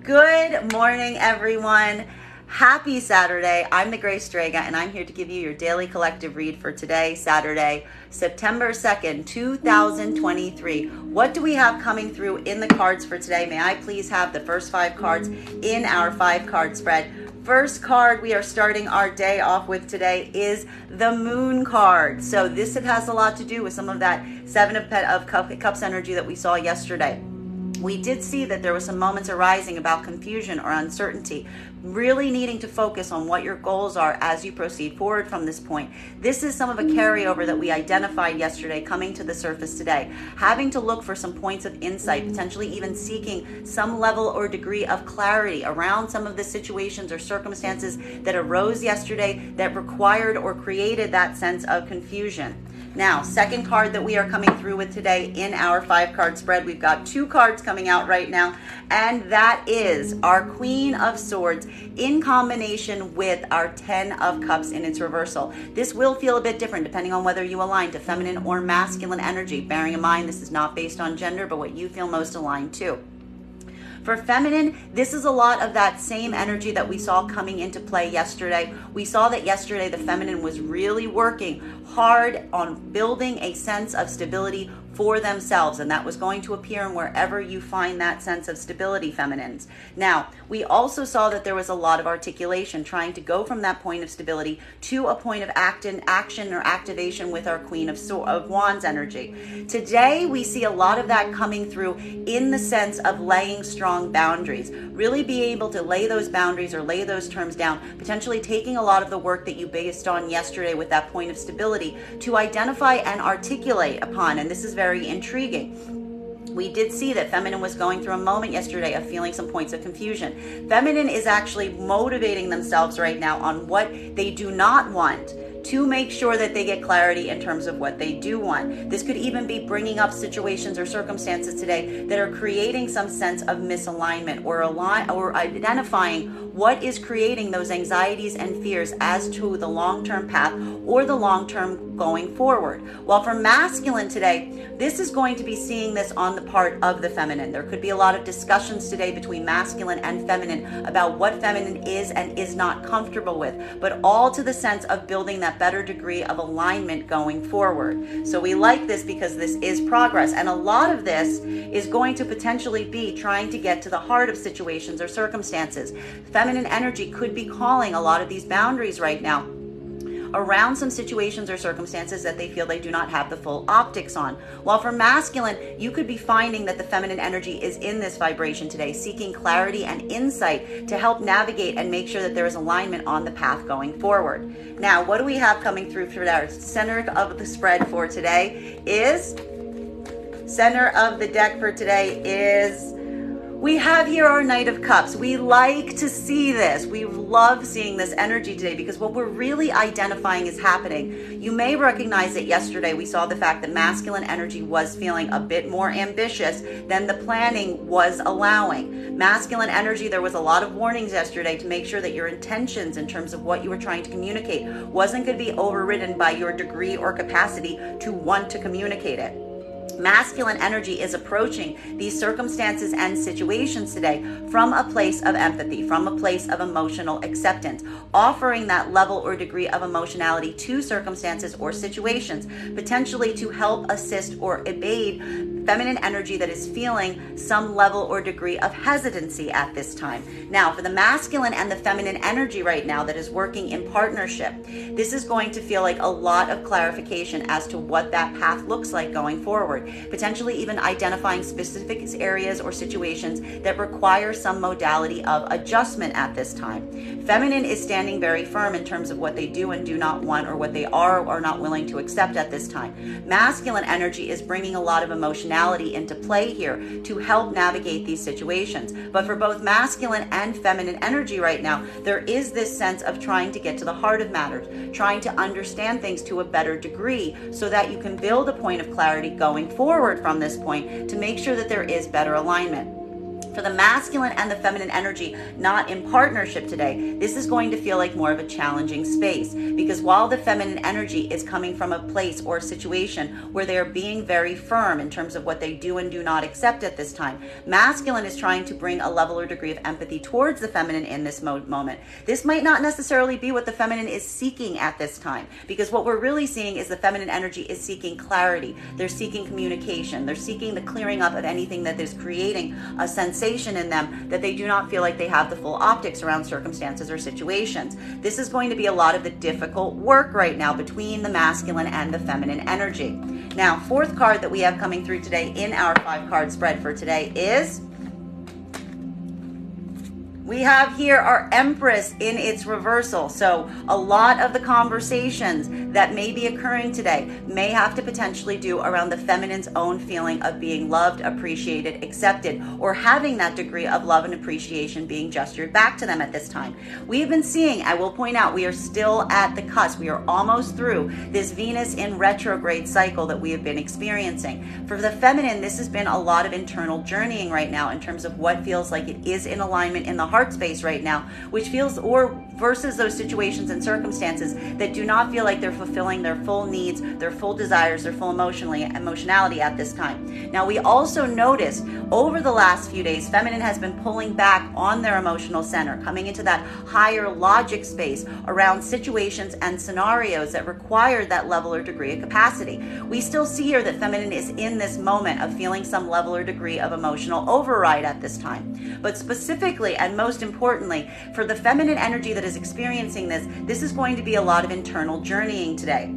Good morning, everyone. Happy Saturday. I'm the Gray Strega, and I'm here to give you your daily collective read for today, Saturday, September 2nd, 2023. What do we have coming through in the cards for today? May I please have the first 5 cards in our 5-card spread? First card we are starting our day off with today is the Moon card. So this has a lot to do with some of that 7 of Cups energy that we saw yesterday. We did see that there were some moments arising about confusion or uncertainty, really needing to focus on what your goals are as you proceed forward from this point. This is some of a carryover that we identified yesterday coming to the surface today, having to look for some points of insight, potentially even seeking some level or degree of clarity around some of the situations or circumstances that arose yesterday that required or created that sense of confusion. Now, second card that we are coming through with today in our 5-card spread, we've got 2 cards coming out right now, and that is our Queen of Swords in combination with our 10 of Cups in its reversal. This will feel a bit different depending on whether you align to feminine or masculine energy, bearing in mind this is not based on gender, but what you feel most aligned to. For feminine, this is a lot of that same energy that we saw coming into play yesterday. We saw that yesterday the feminine was really working hard on building a sense of stability for themselves, and that was going to appear in wherever you find that sense of stability, feminines. Now, we also saw that there was a lot of articulation trying to go from that point of stability to a point of action or activation with our Queen of Wands energy. Today, we see a lot of that coming through in the sense of laying strong boundaries. Really be able to lay those boundaries or lay those terms down, potentially taking a lot of the work that you based on yesterday with that point of stability to identify and articulate upon, and this is very intriguing. We did see that feminine was going through a moment yesterday of feeling some points of confusion. Feminine is actually motivating themselves right now on what they do not want to make sure that they get clarity in terms of what they do want. This could even be bringing up situations or circumstances today that are creating some sense of misalignment or identifying what is creating those anxieties and fears as to the long-term path or the long-term going forward. While for masculine today, this is going to be seeing this on the part of the feminine. There could be a lot of discussions today between masculine and feminine about what feminine is and is not comfortable with, but all to the sense of building that better degree of alignment going forward. So we like this because this is progress, and a lot of this is going to potentially be trying to get to the heart of situations or circumstances. Feminine energy could be calling a lot of these boundaries right now around some situations or circumstances that they feel they do not have the full optics on. While for masculine, you could be finding that the feminine energy is in this vibration today, seeking clarity and insight to help navigate and make sure that there is alignment on the path going forward. Now, what do we have coming through for our center of the spread for today is, center of the deck for today is, we have here our Knight of Cups. We like to see this. We love seeing this energy today because what we're really identifying is happening. You may recognize that yesterday we saw the fact that masculine energy was feeling a bit more ambitious than the planning was allowing. Masculine energy, there was a lot of warnings yesterday to make sure that your intentions in terms of what you were trying to communicate wasn't going to be overridden by your degree or capacity to want to communicate it. Masculine energy is approaching these circumstances and situations today from a place of empathy, from a place of emotional acceptance, offering that level or degree of emotionality to circumstances or situations, potentially to help assist or evade feminine energy that is feeling some level or degree of hesitancy at this time. Now, for the masculine and the feminine energy right now that is working in partnership, this is going to feel like a lot of clarification as to what that path looks like going forward, potentially even identifying specific areas or situations that require some modality of adjustment at this time. Feminine is standing very firm in terms of what they do and do not want, or what they are or not willing to accept at this time. Masculine energy is bringing a lot of emotionality into play here to help navigate these situations. But for both masculine and feminine energy right now, there is this sense of trying to get to the heart of matters, trying to understand things to a better degree so that you can build a point of clarity going forward from this point to make sure that there is better alignment. For the masculine and the feminine energy not in partnership today, this is going to feel like more of a challenging space, because while the feminine energy is coming from a place or situation where they are being very firm in terms of what they do and do not accept at this time, masculine is trying to bring a level or degree of empathy towards the feminine in this moment. This might not necessarily be what the feminine is seeking at this time, because what we're really seeing is the feminine energy is seeking clarity. They're seeking communication. They're seeking the clearing up of anything that is creating a sensation in them that they do not feel like they have the full optics around circumstances or situations. This is going to be a lot of the difficult work right now between the masculine and the feminine energy. Now, fourth card that we have coming through today in our 5-card spread for today is, we have here our Empress in its reversal. So a lot of the conversations that may be occurring today may have to potentially do around the feminine's own feeling of being loved, appreciated, accepted, or having that degree of love and appreciation being gestured back to them at this time. We've been seeing, I will point out, we are still at the cusp. We are almost through this Venus in retrograde cycle that we have been experiencing. For the feminine, this has been a lot of internal journeying right now in terms of what feels like it is in alignment in the heart space right now, which feels, or versus those situations and circumstances that do not feel like they're fulfilling their full needs, their full desires, their full emotionality at this time. Now, we also noticed over the last few days, feminine has been pulling back on their emotional center, coming into that higher logic space around situations and scenarios that require that level or degree of capacity. We still see here that feminine is in this moment of feeling some level or degree of emotional override at this time. But specifically, and most importantly, for the feminine energy that is experiencing this, this is going to be a lot of internal journeying today.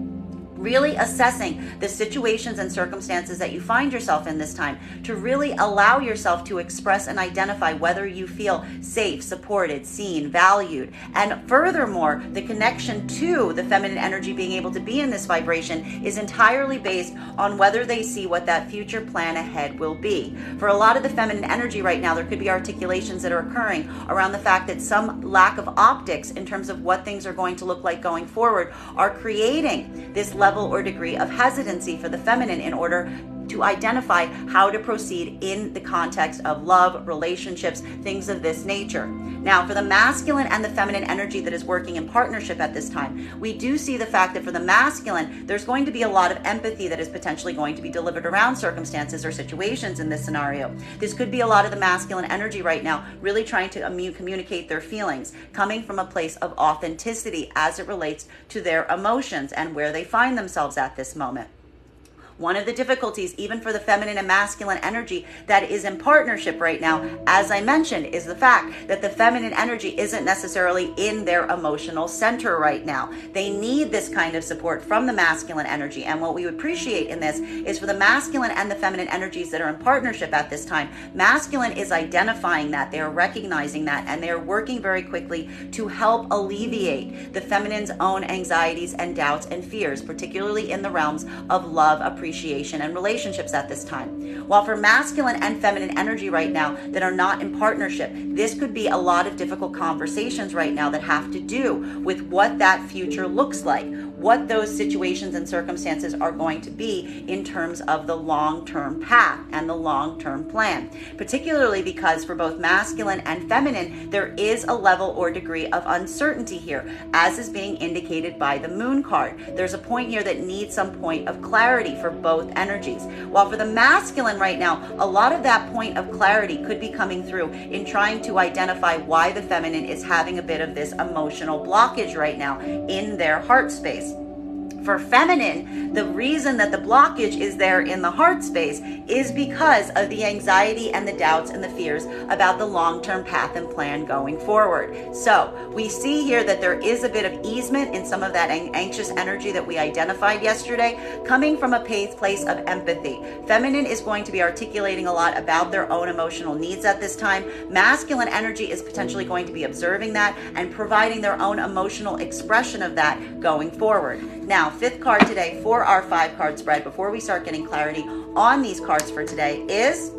Really assessing the situations and circumstances that you find yourself in this time to really allow yourself to express and identify whether you feel safe, supported, seen, valued. And furthermore, the connection to the feminine energy being able to be in this vibration is entirely based on whether they see what that future plan ahead will be. For a lot of the feminine energy right now, there could be articulations that are occurring around the fact that some lack of optics in terms of what things are going to look like going forward are creating this level or degree of hesitancy for the feminine in order to identify how to proceed in the context of love, relationships, things of this nature. Now, for the masculine and the feminine energy that is working in partnership at this time, we do see the fact that for the masculine, there's going to be a lot of empathy that is potentially going to be delivered around circumstances or situations in this scenario. This could be a lot of the masculine energy right now, really trying to communicate their feelings, coming from a place of authenticity as it relates to their emotions and where they find themselves at this moment. One of the difficulties, even for the feminine and masculine energy that is in partnership right now, as I mentioned, is the fact that the feminine energy isn't necessarily in their emotional center right now. They need this kind of support from the masculine energy. And what we appreciate in this is for the masculine and the feminine energies that are in partnership at this time, masculine is identifying that, they are recognizing that, and they are working very quickly to help alleviate the feminine's own anxieties and doubts and fears, particularly in the realms of love, appreciation, and relationships at this time. While for masculine and feminine energy right now that are not in partnership, this could be a lot of difficult conversations right now that have to do with what that future looks like, what those situations and circumstances are going to be in terms of the long-term path and the long-term plan, particularly because for both masculine and feminine, there is a level or degree of uncertainty here, as is being indicated by the moon card. There's a point here that needs some point of clarity for both energies. While for the masculine right now, a lot of that point of clarity could be coming through in trying to identify why the feminine is having a bit of this emotional blockage right now in their heart space. For feminine, the reason that the blockage is there in the heart space is because of the anxiety and the doubts and the fears about the long-term path and plan going forward. So we see here that there is a bit of easement in some of that anxious energy that we identified yesterday, coming from a place of empathy. Feminine is going to be articulating a lot about their own emotional needs at this time. Masculine energy is potentially going to be observing that and providing their own emotional expression of that going forward. Now, fifth card today for our 5-card spread, before we start getting clarity on these cards for today, is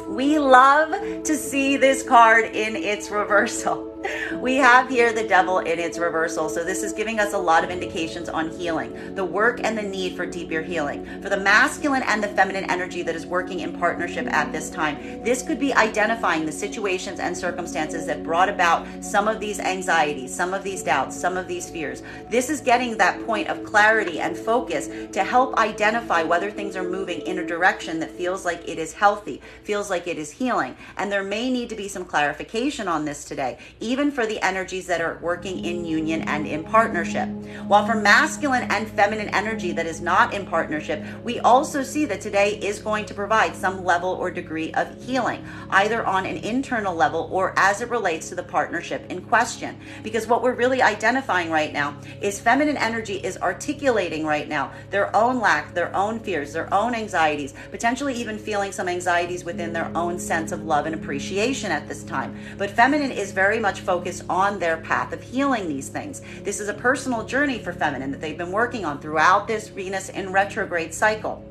we love to see this card in its reversal. We have here the devil in its reversal. So this is giving us a lot of indications on healing, the work and the need for deeper healing. For the masculine and the feminine energy that is working in partnership at this time, this could be identifying the situations and circumstances that brought about some of these anxieties, some of these doubts, some of these fears. This is getting that point of clarity and focus to help identify whether things are moving in a direction that feels like it is healthy, feels like it is healing. And there may need to be some clarification on this today, even for the energies that are working in union and in partnership. While for masculine and feminine energy that is not in partnership, we also see that today is going to provide some level or degree of healing, either on an internal level or as it relates to the partnership in question. Because what we're really identifying right now is feminine energy is articulating right now their own lack, their own fears, their own anxieties, potentially even feeling some anxieties within their own sense of love and appreciation at this time. But feminine is very much focused on their path of healing these things. This is a personal journey for feminine that they've been working on throughout this Venus in retrograde cycle.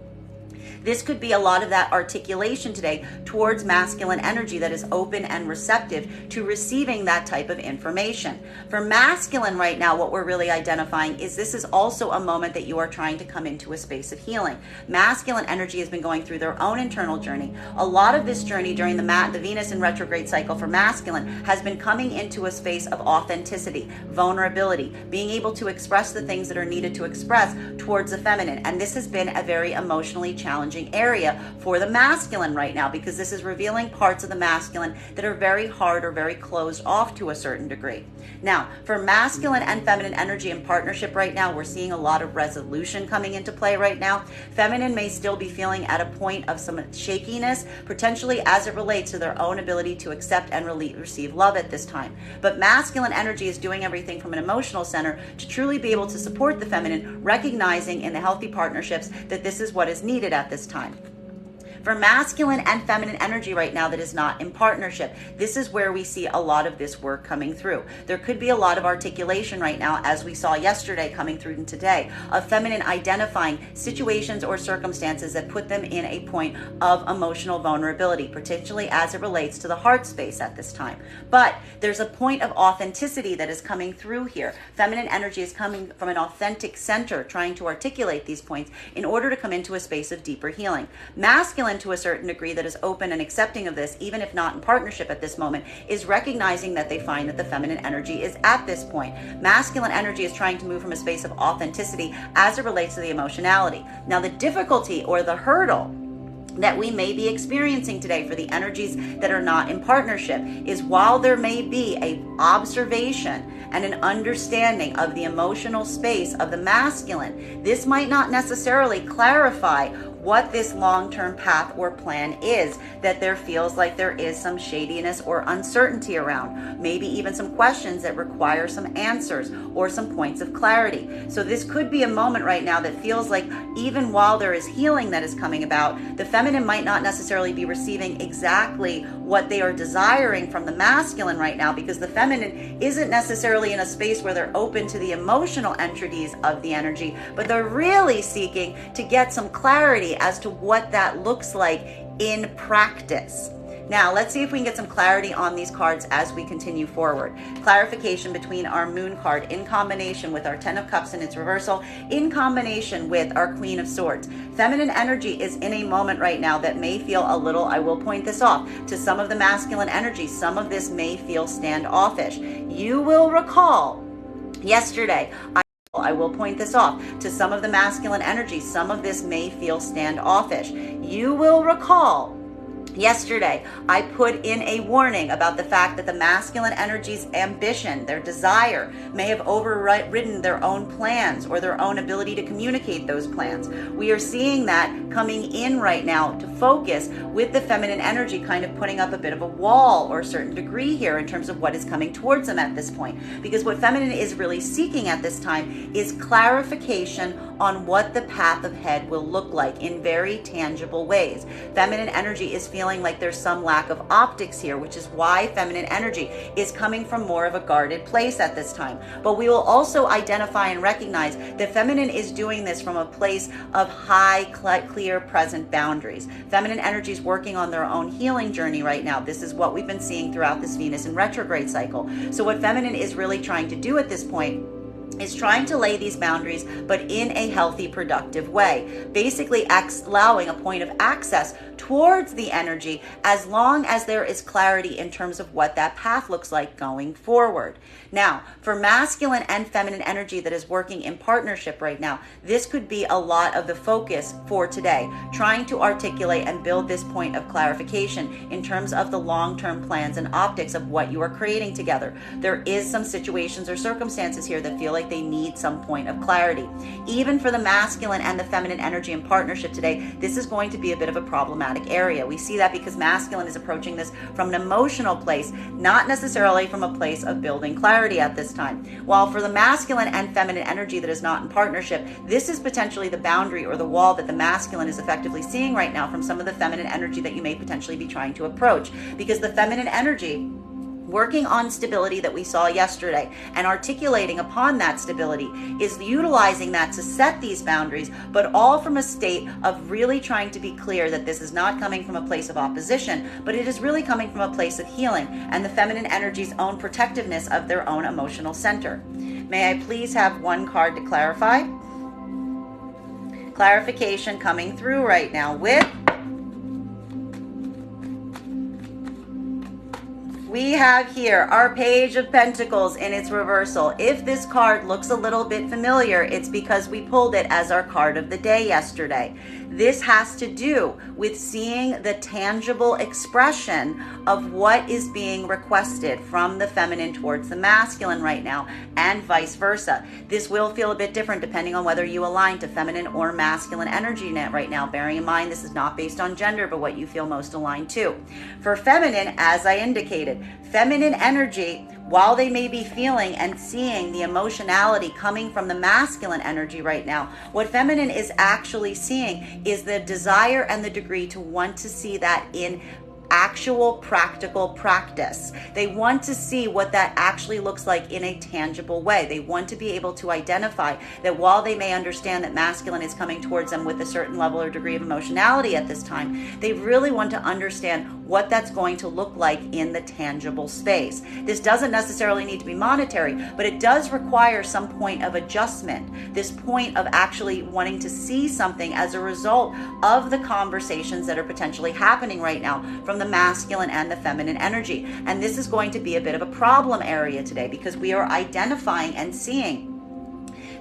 This could be a lot of that articulation today towards masculine energy that is open and receptive to receiving that type of information. For masculine right now, what we're really identifying is this is also a moment that you are trying to come into a space of healing. Masculine energy has been going through their own internal journey. A lot of this journey during the Venus in retrograde cycle for masculine has been coming into a space of authenticity, vulnerability, being able to express the things that are needed to express towards the feminine. And this has been a very emotionally challenging area for the masculine right now, because this is revealing parts of the masculine that are very hard or very closed off to a certain degree. Now, for masculine and feminine energy in partnership right now, we're seeing a lot of resolution coming into play right now. Feminine may still be feeling at a point of some shakiness, potentially as it relates to their own ability to accept and receive love at this time. But masculine energy is doing everything from an emotional center to truly be able to support the feminine, recognizing in the healthy partnerships that this is what is needed at this time. For masculine and feminine energy right now that is not in partnership, this is where we see a lot of this work coming through. There could be a lot of articulation right now, as we saw yesterday coming through today, of feminine identifying situations or circumstances that put them in a point of emotional vulnerability, potentially as it relates to the heart space at this time. But there's a point of authenticity that is coming through here. Feminine energy is coming from an authentic center, trying to articulate these points in order to come into a space of deeper healing. Masculine, to a certain degree, that is open and accepting of this, even if not in partnership at this moment, is recognizing that they find that the feminine energy is at this point. Masculine energy is trying to move from a space of authenticity as it relates to the emotionality. Now, the difficulty or the hurdle that we may be experiencing today for the energies that are not in partnership is, while there may be a observation and an understanding of the emotional space of the masculine, this might not necessarily clarify what this long-term path or plan is, that there feels like there is some shadiness or uncertainty around, maybe even some questions that require some answers or some points of clarity. So this could be a moment right now that feels like even while there is healing that is coming about, the feminine might not necessarily be receiving exactly what they are desiring from the masculine right now, because the feminine isn't necessarily in a space where they're open to the emotional entities of the energy, but they're really seeking to get some clarity as to what that looks like in practice. Now, let's see if we can get some clarity on these cards as we continue forward. Clarification between our Moon card in combination with our Ten of Cups in its reversal, in combination with our Queen of Swords. Feminine energy is in a moment right now that may feel a little, I will point this off, to some of the masculine energy. Some of this may feel standoffish. You will recall yesterday, I will point this off to some of the masculine energy. Some of this may feel standoffish. You will recall yesterday, I put in a warning about the fact that the masculine energy's ambition, their desire, may have overridden their own plans or their own ability to communicate those plans. We are seeing that coming in right now to focus with the feminine energy kind of putting up a bit of a wall or a certain degree here in terms of what is coming towards them at this point. Because what feminine is really seeking at this time is clarification on what the path ahead will look like in very tangible ways. Feminine energy is feeling like there's some lack of optics here, which is why feminine energy is coming from more of a guarded place at this time. But we will also identify and recognize that feminine is doing this from a place of high, clear, present boundaries. Feminine energy is working on their own healing journey right now. This is what we've been seeing throughout this Venus in retrograde cycle. So what feminine is really trying to do at this point is trying to lay these boundaries, but in a healthy, productive way. Basically allowing a point of access towards the energy as long as there is clarity in terms of what that path looks like going forward. Now, for masculine and feminine energy that is working in partnership right now, this could be a lot of the focus for today, trying to articulate and build this point of clarification in terms of the long-term plans and optics of what you are creating together. There is some situations or circumstances here that feel like they need some point of clarity. Even for the masculine and the feminine energy in partnership today, this is going to be a bit of a problematic area. We see that because masculine is approaching this from an emotional place, not necessarily from a place of building clarity at this time. While for the masculine and feminine energy that is not in partnership, this is potentially the boundary or the wall that the masculine is effectively seeing right now from some of the feminine energy that you may potentially be trying to approach. Because the feminine energy working on stability that we saw yesterday and articulating upon that stability is utilizing that to set these boundaries, but all from a state of really trying to be clear that this is not coming from a place of opposition, but it is really coming from a place of healing and the feminine energy's own protectiveness of their own emotional center. May I please have one card to clarify? Clarification coming through right now with we have here our Page of Pentacles in its reversal. If this card looks a little bit familiar, it's because we pulled it as our card of the day yesterday. This has to do with seeing the tangible expression of what is being requested from the feminine towards the masculine right now, and vice versa. This will feel a bit different depending on whether you align to feminine or masculine energy net right now. Bearing in mind, this is not based on gender, but what you feel most aligned to. For feminine, as I indicated, feminine energy, while they may be feeling and seeing the emotionality coming from the masculine energy right now, what feminine is actually seeing is the desire and the degree to want to see that in actual practical practice. They want to see what that actually looks like in a tangible way. They want to be able to identify that while they may understand that masculine is coming towards them with a certain level or degree of emotionality at this time, they really want to understand what that's going to look like in the tangible space. This doesn't necessarily need to be monetary, but it does require some point of adjustment, this point of actually wanting to see something as a result of the conversations that are potentially happening right now from the masculine and the feminine energy. And this is going to be a bit of a problem area today because we are identifying and seeing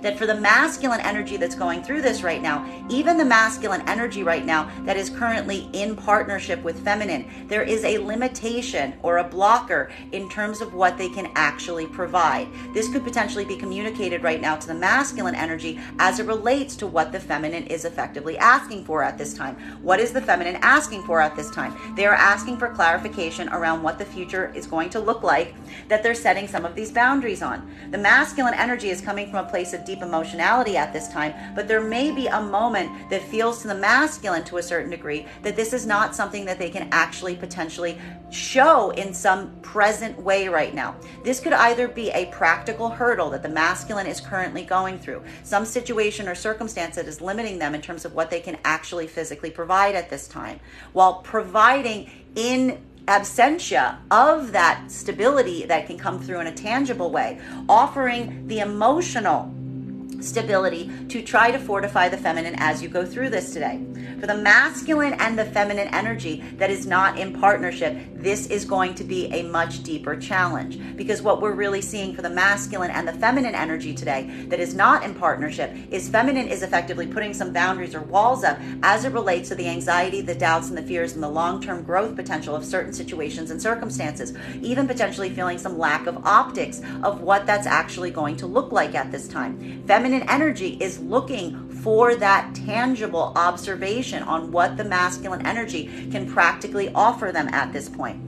that for the masculine energy that's going through this right now, even the masculine energy right now that is currently in partnership with feminine, there is a limitation or a blocker in terms of what they can actually provide. This could potentially be communicated right now to the masculine energy as it relates to what the feminine is effectively asking for at this time. What is the feminine asking for at this time? They are asking for clarification around what the future is going to look like, that they're setting some of these boundaries on. The masculine energy is coming from a place of deep emotionality at this time, but there may be a moment that feels to the masculine to a certain degree that this is not something that they can actually potentially show in some present way right now. This could either be a practical hurdle that the masculine is currently going through, some situation or circumstance that is limiting them in terms of what they can actually physically provide at this time, while providing in absentia of that stability that can come through in a tangible way, offering the emotional stability to try to fortify the feminine as you go through this today. For the masculine and the feminine energy that is not in partnership, this is going to be a much deeper challenge, because what we're really seeing for the masculine and the feminine energy today that is not in partnership is feminine is effectively putting some boundaries or walls up as it relates to the anxiety, the doubts, and the fears, and the long-term growth potential of certain situations and circumstances, even potentially feeling some lack of optics of what that's actually going to look like at this time. Feminine energy is looking for that tangible observation on what the masculine energy can practically offer them at this point.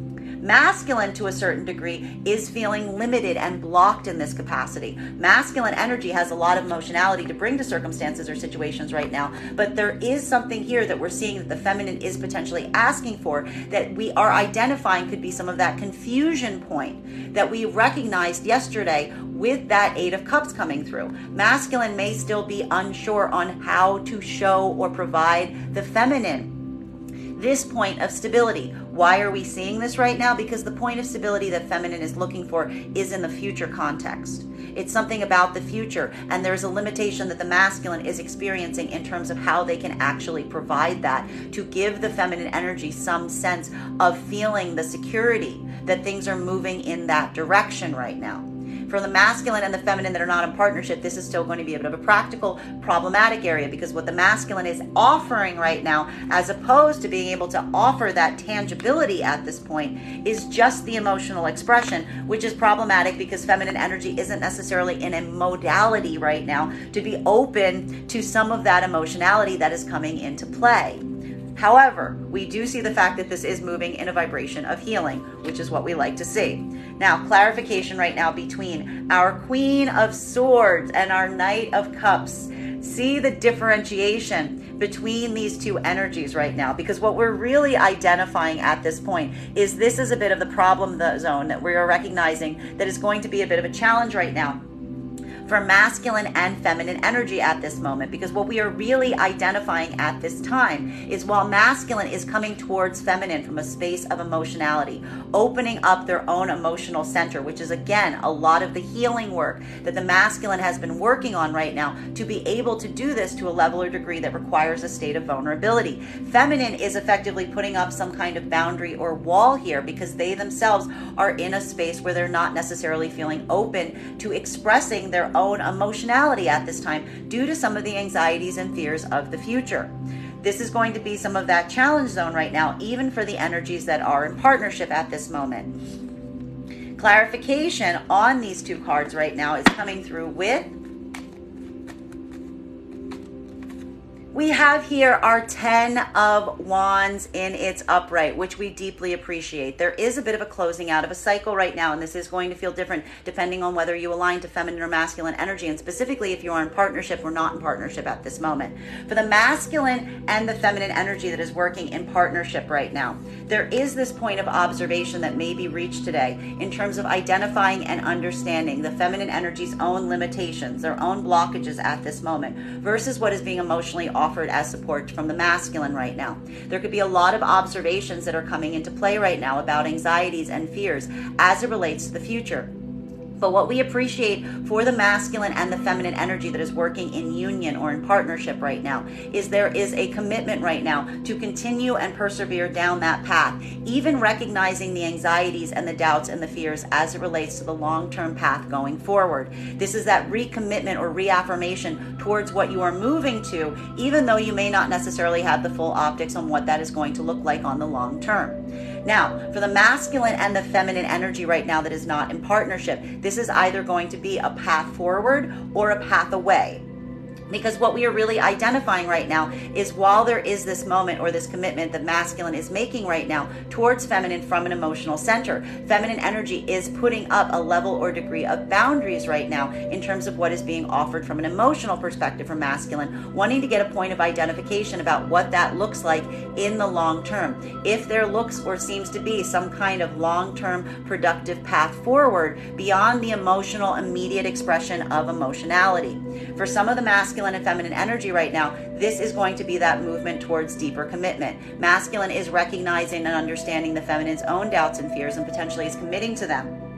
Masculine, to a certain degree, is feeling limited and blocked in this capacity. Masculine energy has a lot of emotionality to bring to circumstances or situations right now, but there is something here that we're seeing that the feminine is potentially asking for, that we are identifying could be some of that confusion point that we recognized yesterday with that Eight of Cups coming through. Masculine may still be unsure on how to show or provide the feminine this point of stability. Why are we seeing this right now? Because the point of stability that feminine is looking for is in the future context. It's something about the future, and there's a limitation that the masculine is experiencing in terms of how they can actually provide that to give the feminine energy some sense of feeling the security that things are moving in that direction right now. For the masculine and the feminine that are not in partnership, this is still going to be a bit of a practical, problematic area, because what the masculine is offering right now, as opposed to being able to offer that tangibility at this point, is just the emotional expression, which is problematic because feminine energy isn't necessarily in a modality right now to be open to some of that emotionality that is coming into play. However, we do see the fact that this is moving in a vibration of healing, which is what we like to see. Now, clarification right now between our Queen of Swords and our Knight of Cups. See the differentiation between these two energies right now, because what we're really identifying at this point is this is a bit of the problem zone that we are recognizing that is going to be a bit of a challenge right now for masculine and feminine energy at this moment, because what we are really identifying at this time is while masculine is coming towards feminine from a space of emotionality, opening up their own emotional center, which is again a lot of the healing work that the masculine has been working on right now to be able to do this to a level or degree that requires a state of vulnerability. Feminine is effectively putting up some kind of boundary or wall here because they themselves are in a space where they're not necessarily feeling open to expressing their own emotionality at this time due to some of the anxieties and fears of the future. This is going to be some of that challenge zone right now, even for the energies that are in partnership at this moment. Clarification on these two cards right now is coming through with, we have here our 10 of Wands in its upright, which we deeply appreciate. There is a bit of a closing out of a cycle right now, and this is going to feel different depending on whether you align to feminine or masculine energy, and specifically if you are in partnership or not in partnership at this moment. For the masculine and the feminine energy that is working in partnership right now, there is this point of observation that may be reached today in terms of identifying and understanding the feminine energy's own limitations, their own blockages at this moment, versus what is being emotionally offered as support from the masculine right now. There could be a lot of observations that are coming into play right now about anxieties and fears as it relates to the future. But what we appreciate for the masculine and the feminine energy that is working in union or in partnership right now is there is a commitment right now to continue and persevere down that path, even recognizing the anxieties and the doubts and the fears as it relates to the long-term path going forward. This is that recommitment or reaffirmation towards what you are moving to, even though you may not necessarily have the full optics on what that is going to look like on the long term. Now, for the masculine and the feminine energy right now that is not in partnership, this is either going to be a path forward or a path away. Because what we are really identifying right now is while there is this moment or this commitment that masculine is making right now towards feminine from an emotional center, feminine energy is putting up a level or degree of boundaries right now in terms of what is being offered from an emotional perspective from masculine, wanting to get a point of identification about what that looks like in the long term. If there looks or seems to be some kind of long-term productive path forward beyond the emotional immediate expression of emotionality. For some of the masculine and feminine energy right now, this is going to be that movement towards deeper commitment. Masculine is recognizing and understanding the feminine's own doubts and fears and potentially is committing to them.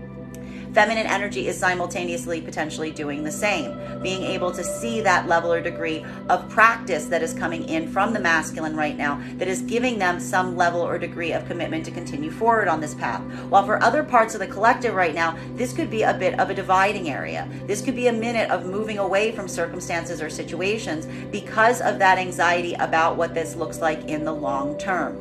Feminine energy is simultaneously potentially doing the same, being able to see that level or degree of practice that is coming in from the masculine right now that is giving them some level or degree of commitment to continue forward on this path. While for other parts of the collective right now, this could be a bit of a dividing area. This could be a minute of moving away from circumstances or situations because of that anxiety about what this looks like in the long term.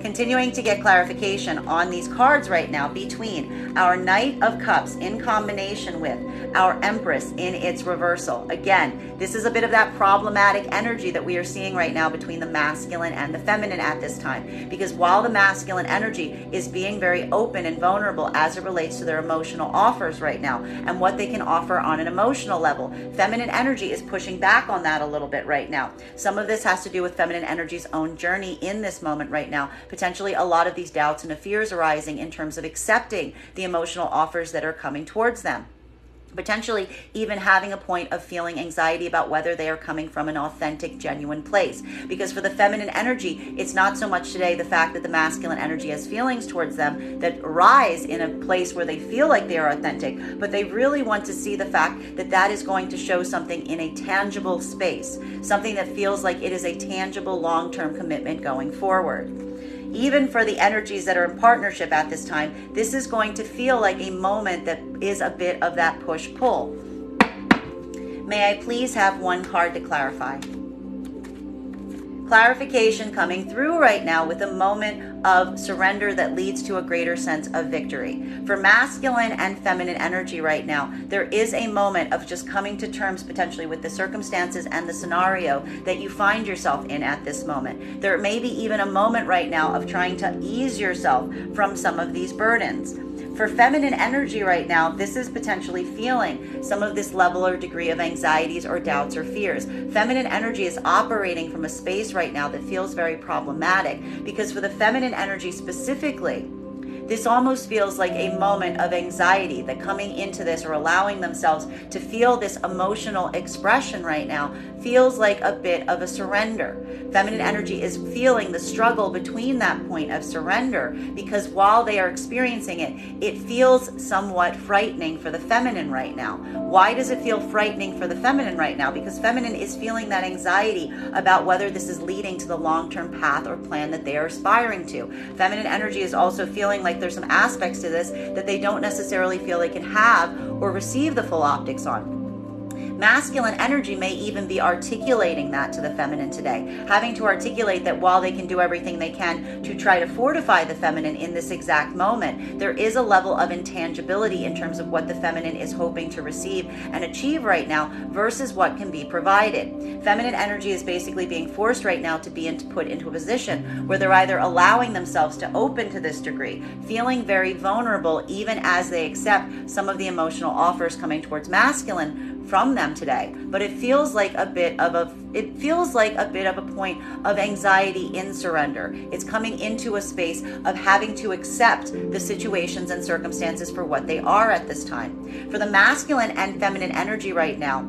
Continuing to get clarification on these cards right now between our Knight of Cups in combination with our Empress in its reversal. Again, this is a bit of that problematic energy that we are seeing right now between the masculine and the feminine at this time. Because while the masculine energy is being very open and vulnerable as it relates to their emotional offers right now and what they can offer on an emotional level, feminine energy is pushing back on that a little bit right now. Some of this has to do with feminine energy's own journey in this moment right now. Potentially a lot of these doubts and fears arising in terms of accepting the emotional offers that are coming towards them. Potentially even having a point of feeling anxiety about whether they are coming from an authentic, genuine place. Because for the feminine energy, it's not so much today the fact that the masculine energy has feelings towards them that rise in a place where they feel like they are authentic, but they really want to see the fact that that is going to show something in a tangible space, something that feels like it is a tangible long-term commitment going forward. Even for the energies that are in partnership at this time, this is going to feel like a moment that is a bit of that push-pull. May I please have one card to clarify? Clarification coming through right now with a moment of surrender that leads to a greater sense of victory. For masculine and feminine energy right now, there is a moment of just coming to terms potentially with the circumstances and the scenario that you find yourself in at this moment. There may be even a moment right now of trying to ease yourself from some of these burdens. For feminine energy right now, this is potentially feeling some of this level or degree of anxieties or doubts or fears. Feminine energy is operating from a space right now that feels very problematic, because for the feminine energy specifically, this almost feels like a moment of anxiety that coming into this or allowing themselves to feel this emotional expression right now feels like a bit of a surrender. Feminine energy is feeling the struggle between that point of surrender, because while they are experiencing it, it feels somewhat frightening for the feminine right now. Why does it feel frightening for the feminine right now? Because feminine is feeling that anxiety about whether this is leading to the long-term path or plan that they are aspiring to. Feminine energy is also feeling like there's some aspects to this that they don't necessarily feel they can have or receive the full optics on. Masculine energy may even be articulating that to the feminine today, having to articulate that while they can do everything they can to try to fortify the feminine in this exact moment, there is a level of intangibility in terms of what the feminine is hoping to receive and achieve right now versus what can be provided. Feminine energy is basically being forced right now to be put into a position where they're either allowing themselves to open to this degree, feeling very vulnerable even as they accept some of the emotional offers coming towards masculine from them today, but it feels like a bit of a point of anxiety in surrender. It's coming into a space of having to accept the situations and circumstances for what they are at this time. For the masculine and feminine energy right now,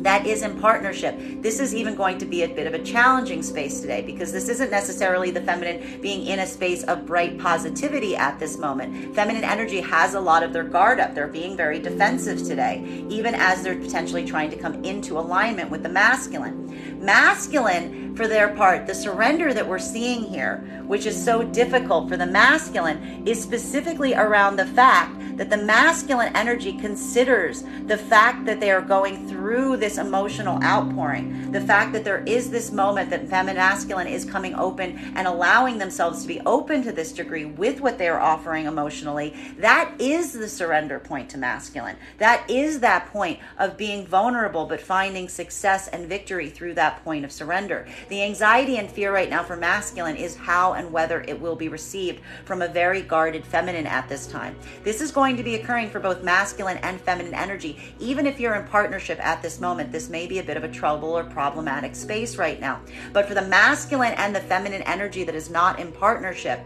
that is in partnership, this is even going to be a bit of a challenging space today, because this isn't necessarily the feminine being in a space of bright positivity at this moment. Feminine energy has a lot of their guard up. They're being very defensive today, even as they're potentially trying to come into alignment with the masculine. Masculine, for their part, the surrender that we're seeing here, which is so difficult for the masculine, is specifically around the fact that the masculine energy considers the fact that they are going through this emotional outpouring, the fact that there is this moment that masculine is coming open and allowing themselves to be open to this degree with what they are offering emotionally. That is the surrender point to masculine. That is that point of being vulnerable but finding success and victory through that point of surrender. The anxiety and fear right now for masculine is how and whether it will be received from a very guarded feminine at this time. This is going to be occurring for both masculine and feminine energy. Even if you're in partnership at this moment, this may be a bit of a trouble or problematic space right now. But for the masculine and the feminine energy that is not in partnership,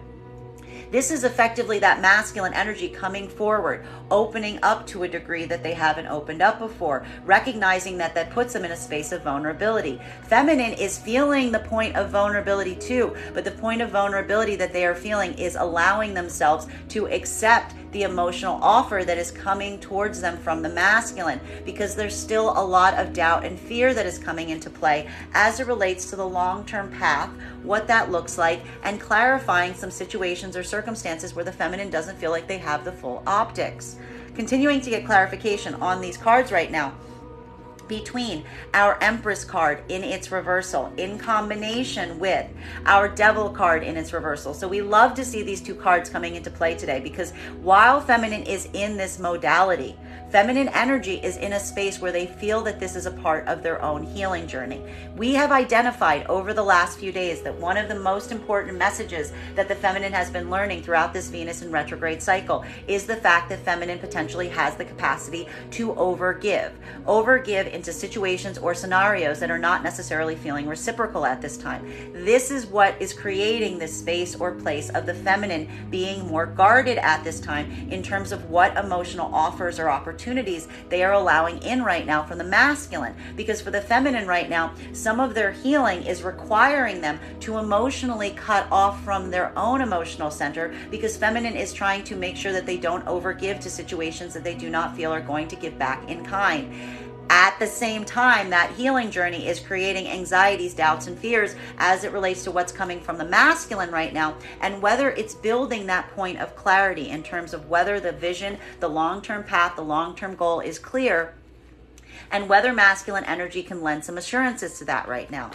this is effectively that masculine energy coming forward, opening up to a degree that they haven't opened up before, recognizing that that puts them in a space of vulnerability. Feminine is feeling the point of vulnerability too, but the point of vulnerability that they are feeling is allowing themselves to accept the emotional offer that is coming towards them from the masculine, because there's still a lot of doubt and fear that is coming into play as it relates to the long-term path, what that looks like, and clarifying some situations or circumstances where the feminine doesn't feel like they have the full optics. Continuing to get clarification on these cards right now. between our Empress card in its reversal in combination with our Devil card in its reversal. So we love to see these two cards coming into play today, because while feminine is in this modality, feminine energy is in a space where they feel that this is a part of their own healing journey. We have identified over the last few days that one of the most important messages that the feminine has been learning throughout this Venus in retrograde cycle is the fact that feminine potentially has the capacity to overgive into situations or scenarios that are not necessarily feeling reciprocal at this time. This is what is creating this space or place of the feminine being more guarded at this time in terms of what emotional offers or opportunities they are allowing in right now from the masculine. Because for the feminine right now, some of their healing is requiring them to emotionally cut off from their own emotional center, because feminine is trying to make sure that they don't overgive to situations that they do not feel are going to give back in kind. At the same time, that healing journey is creating anxieties, doubts, and fears as it relates to what's coming from the masculine right now, and whether it's building that point of clarity in terms of whether the vision, the long-term path, the long-term goal is clear, and whether masculine energy can lend some assurances to that right now.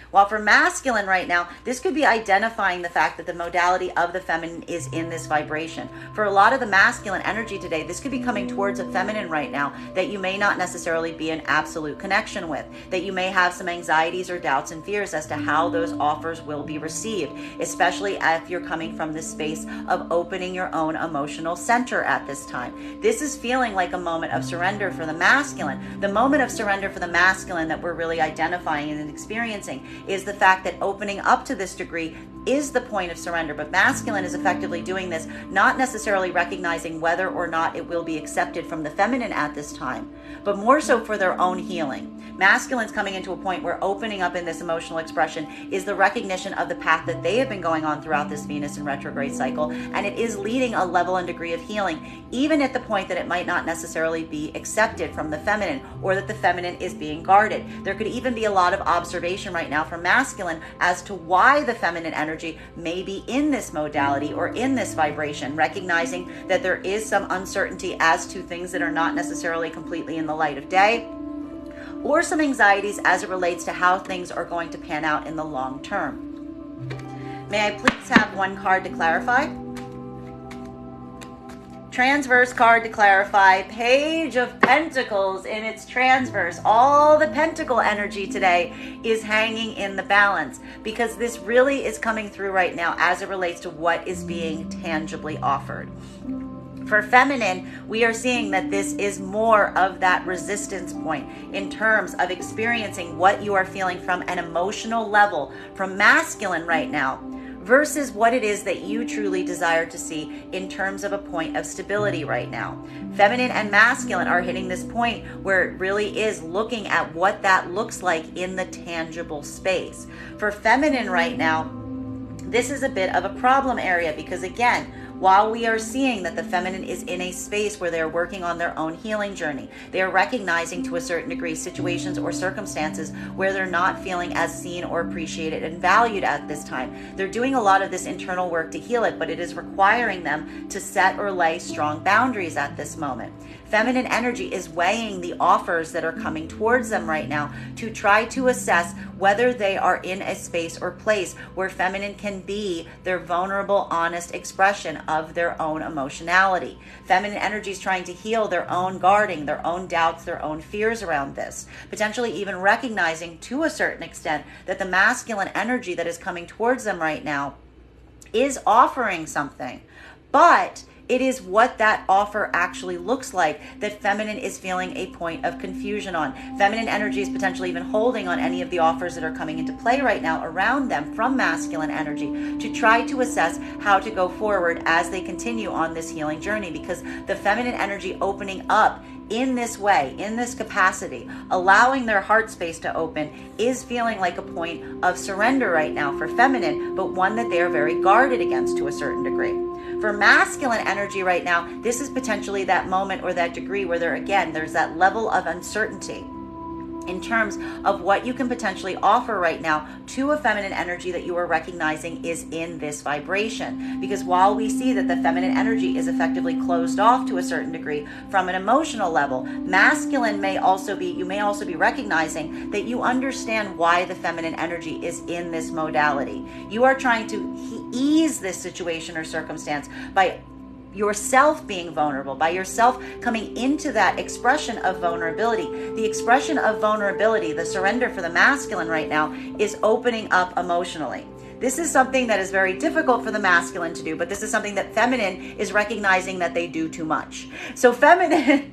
While for masculine right now, this could be identifying the fact that the modality of the feminine is in this vibration. For a lot of the masculine energy today, this could be coming towards a feminine right now that you may not necessarily be in absolute connection with, that you may have some anxieties or doubts and fears as to how those offers will be received, especially if you're coming from this space of opening your own emotional center at this time. This is feeling like a moment of surrender for the masculine. The moment of surrender for the masculine that we're really identifying and experiencing is the fact that opening up to this degree is the point of surrender. But masculine is effectively doing this, not necessarily recognizing whether or not it will be accepted from the feminine at this time, but more so for their own healing. Masculine's coming into a point where opening up in this emotional expression is the recognition of the path that they have been going on throughout this Venus in retrograde cycle, and it is leading a level and degree of healing, even at the point that it might not necessarily be accepted from the feminine, or that the feminine is being guarded. There could even be a lot of observation right now from masculine as to why the feminine energy may be in this modality or in this vibration, recognizing that there is some uncertainty as to things that are not necessarily completely in the light of day, or some anxieties as it relates to how things are going to pan out in the long term. May I please have one card to clarify? Transverse card to clarify, Page of Pentacles in its transverse. All the pentacle energy today is hanging in the balance, because this really is coming through right now as it relates to what is being tangibly offered. For feminine, we are seeing that this is more of that resistance point in terms of experiencing what you are feeling from an emotional level from masculine right now, versus what it is that you truly desire to see in terms of a point of stability right now. Feminine and masculine are hitting this point where it really is looking at what that looks like in the tangible space. For feminine right now, this is a bit of a problem area, because again, while we are seeing that the feminine is in a space where they're working on their own healing journey, they are recognizing to a certain degree situations or circumstances where they're not feeling as seen or appreciated and valued at this time. They're doing a lot of this internal work to heal it, but it is requiring them to set or lay strong boundaries at this moment. Feminine energy is weighing the offers that are coming towards them right now to try to assess whether they are in a space or place where feminine can be their vulnerable, honest expression of their own emotionality. Feminine energy is trying to heal their own guarding, their own doubts, their own fears around this, potentially even recognizing to a certain extent that the masculine energy that is coming towards them right now is offering something, but it is what that offer actually looks like that feminine is feeling a point of confusion on. Feminine energy is potentially even holding on any of the offers that are coming into play right now around them from masculine energy to try to assess how to go forward as they continue on this healing journey, because the feminine energy opening up in this way, in this capacity, allowing their heart space to open, is feeling like a point of surrender right now for feminine, but one that they are very guarded against to a certain degree. For masculine energy right now, this is potentially that moment or that degree where there's that level of uncertainty in terms of what you can potentially offer right now to a feminine energy that you are recognizing is in this vibration. Because while we see that the feminine energy is effectively closed off to a certain degree from an emotional level, masculine you may also be recognizing that you understand why the feminine energy is in this modality. You are trying to ease this situation or circumstance by yourself being vulnerable, by yourself coming into that expression of vulnerability. The expression of vulnerability, the surrender for the masculine right now, is opening up emotionally. This is something that is very difficult for the masculine to do, but this is something that feminine is recognizing that they do too much. So feminine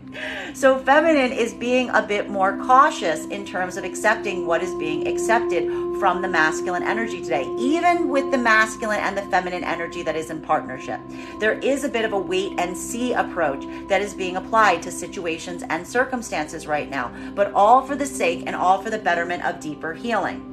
is being a bit more cautious in terms of accepting what is being accepted from the masculine energy today, even with the masculine and the feminine energy that is in partnership. There is a bit of a wait and see approach that is being applied to situations and circumstances right now, but all for the sake and all for the betterment of deeper healing.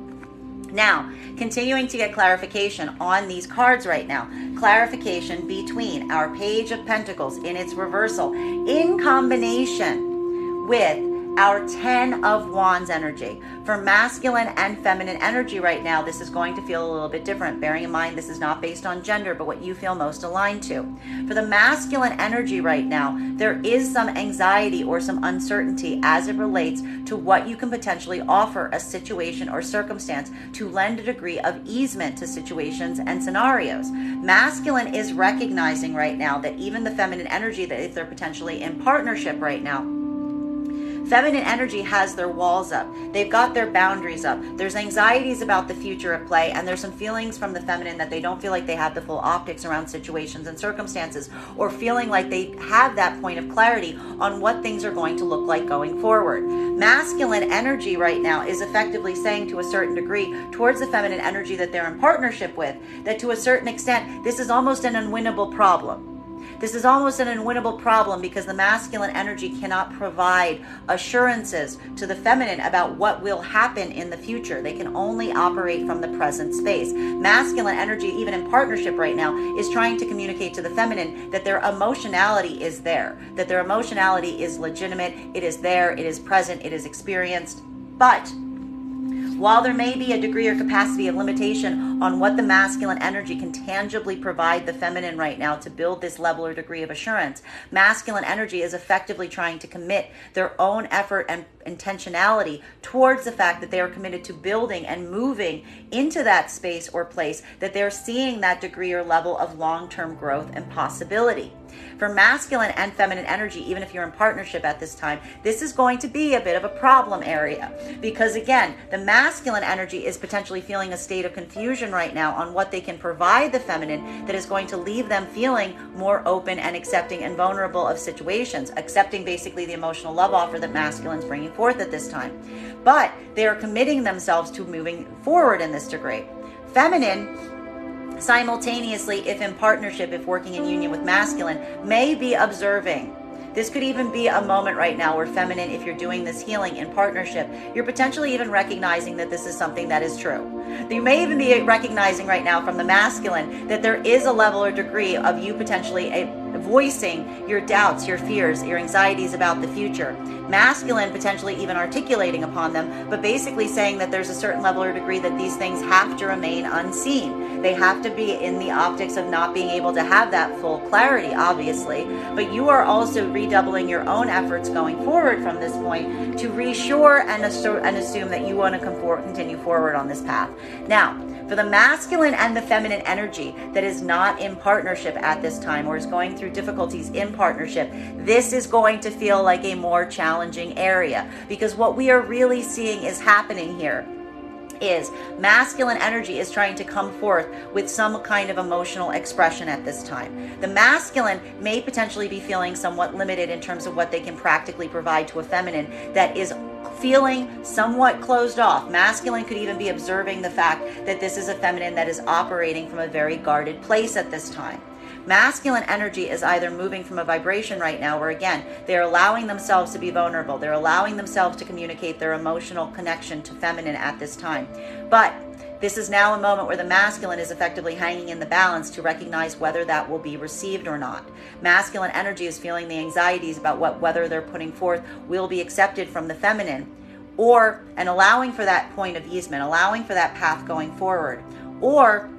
Now, continuing to get clarification on these cards right now, clarification between our Page of Pentacles in its reversal in combination with our 10 of Wands energy. For masculine and feminine energy right now, this is going to feel a little bit different. Bearing in mind, this is not based on gender, but what you feel most aligned to. For the masculine energy right now, there is some anxiety or some uncertainty as it relates to what you can potentially offer a situation or circumstance to lend a degree of easement to situations and scenarios. Masculine is recognizing right now that even the feminine energy, that if they're potentially in partnership right now, feminine energy has their walls up. They've got their boundaries up. There's anxieties about the future at play, and there's some feelings from the feminine that they don't feel like they have the full optics around situations and circumstances, or feeling like they have that point of clarity on what things are going to look like going forward. Masculine energy right now is effectively saying to a certain degree towards the feminine energy that they're in partnership with, that to a certain extent, this is almost an unwinnable problem. This is almost an unwinnable problem because the masculine energy cannot provide assurances to the feminine about what will happen in the future. They can only operate from the present space. Masculine energy, even in partnership right now, is trying to communicate to the feminine that their emotionality is there, that their emotionality is legitimate, it is there, it is present, it is experienced. But while there may be a degree or capacity of limitation on what the masculine energy can tangibly provide the feminine right now to build this level or degree of assurance, masculine energy is effectively trying to commit their own effort and intentionality towards the fact that they are committed to building and moving into that space or place, that they're seeing that degree or level of long-term growth and possibility. For masculine and feminine energy, even if you're in partnership at this time, this is going to be a bit of a problem area because, again, the masculine energy is potentially feeling a state of confusion right now on what they can provide the feminine that is going to leave them feeling more open and accepting and vulnerable of situations, accepting basically the emotional love offer that masculine's bringing forth at this time. But they are committing themselves to moving forward in this degree. Feminine, simultaneously, if in partnership, if working in union with masculine, may be observing. This could even be a moment right now where feminine, if you're doing this healing in partnership, you're potentially even recognizing that this is something that is true. You may even be recognizing right now from the masculine that there is a level or degree of you potentially voicing your doubts, your fears, your anxieties about the future. Masculine potentially even articulating upon them, but basically saying that there's a certain level or degree that these things have to remain unseen. They have to be in the optics of not being able to have that full clarity, obviously, but you are also redoubling your own efforts going forward from this point to reassure and assume that you want to continue forward on this path. Now, for the masculine and the feminine energy that is not in partnership at this time or is going through difficulties in partnership, this is going to feel like a more challenging area because what we are really seeing is happening here is masculine energy is trying to come forth with some kind of emotional expression at this time. The masculine may potentially be feeling somewhat limited in terms of what they can practically provide to a feminine that is feeling somewhat closed off. Masculine could even be observing the fact that this is a feminine that is operating from a very guarded place at this time. Masculine energy is either moving from a vibration right now where, again, they're allowing themselves to be vulnerable. They're allowing themselves to communicate their emotional connection to feminine at this time. But this is now a moment where the masculine is effectively hanging in the balance to recognize whether that will be received or not. Masculine energy is feeling the anxieties about whether they're putting forth will be accepted from the feminine, and allowing for that point of easement, allowing for that path going forward. Or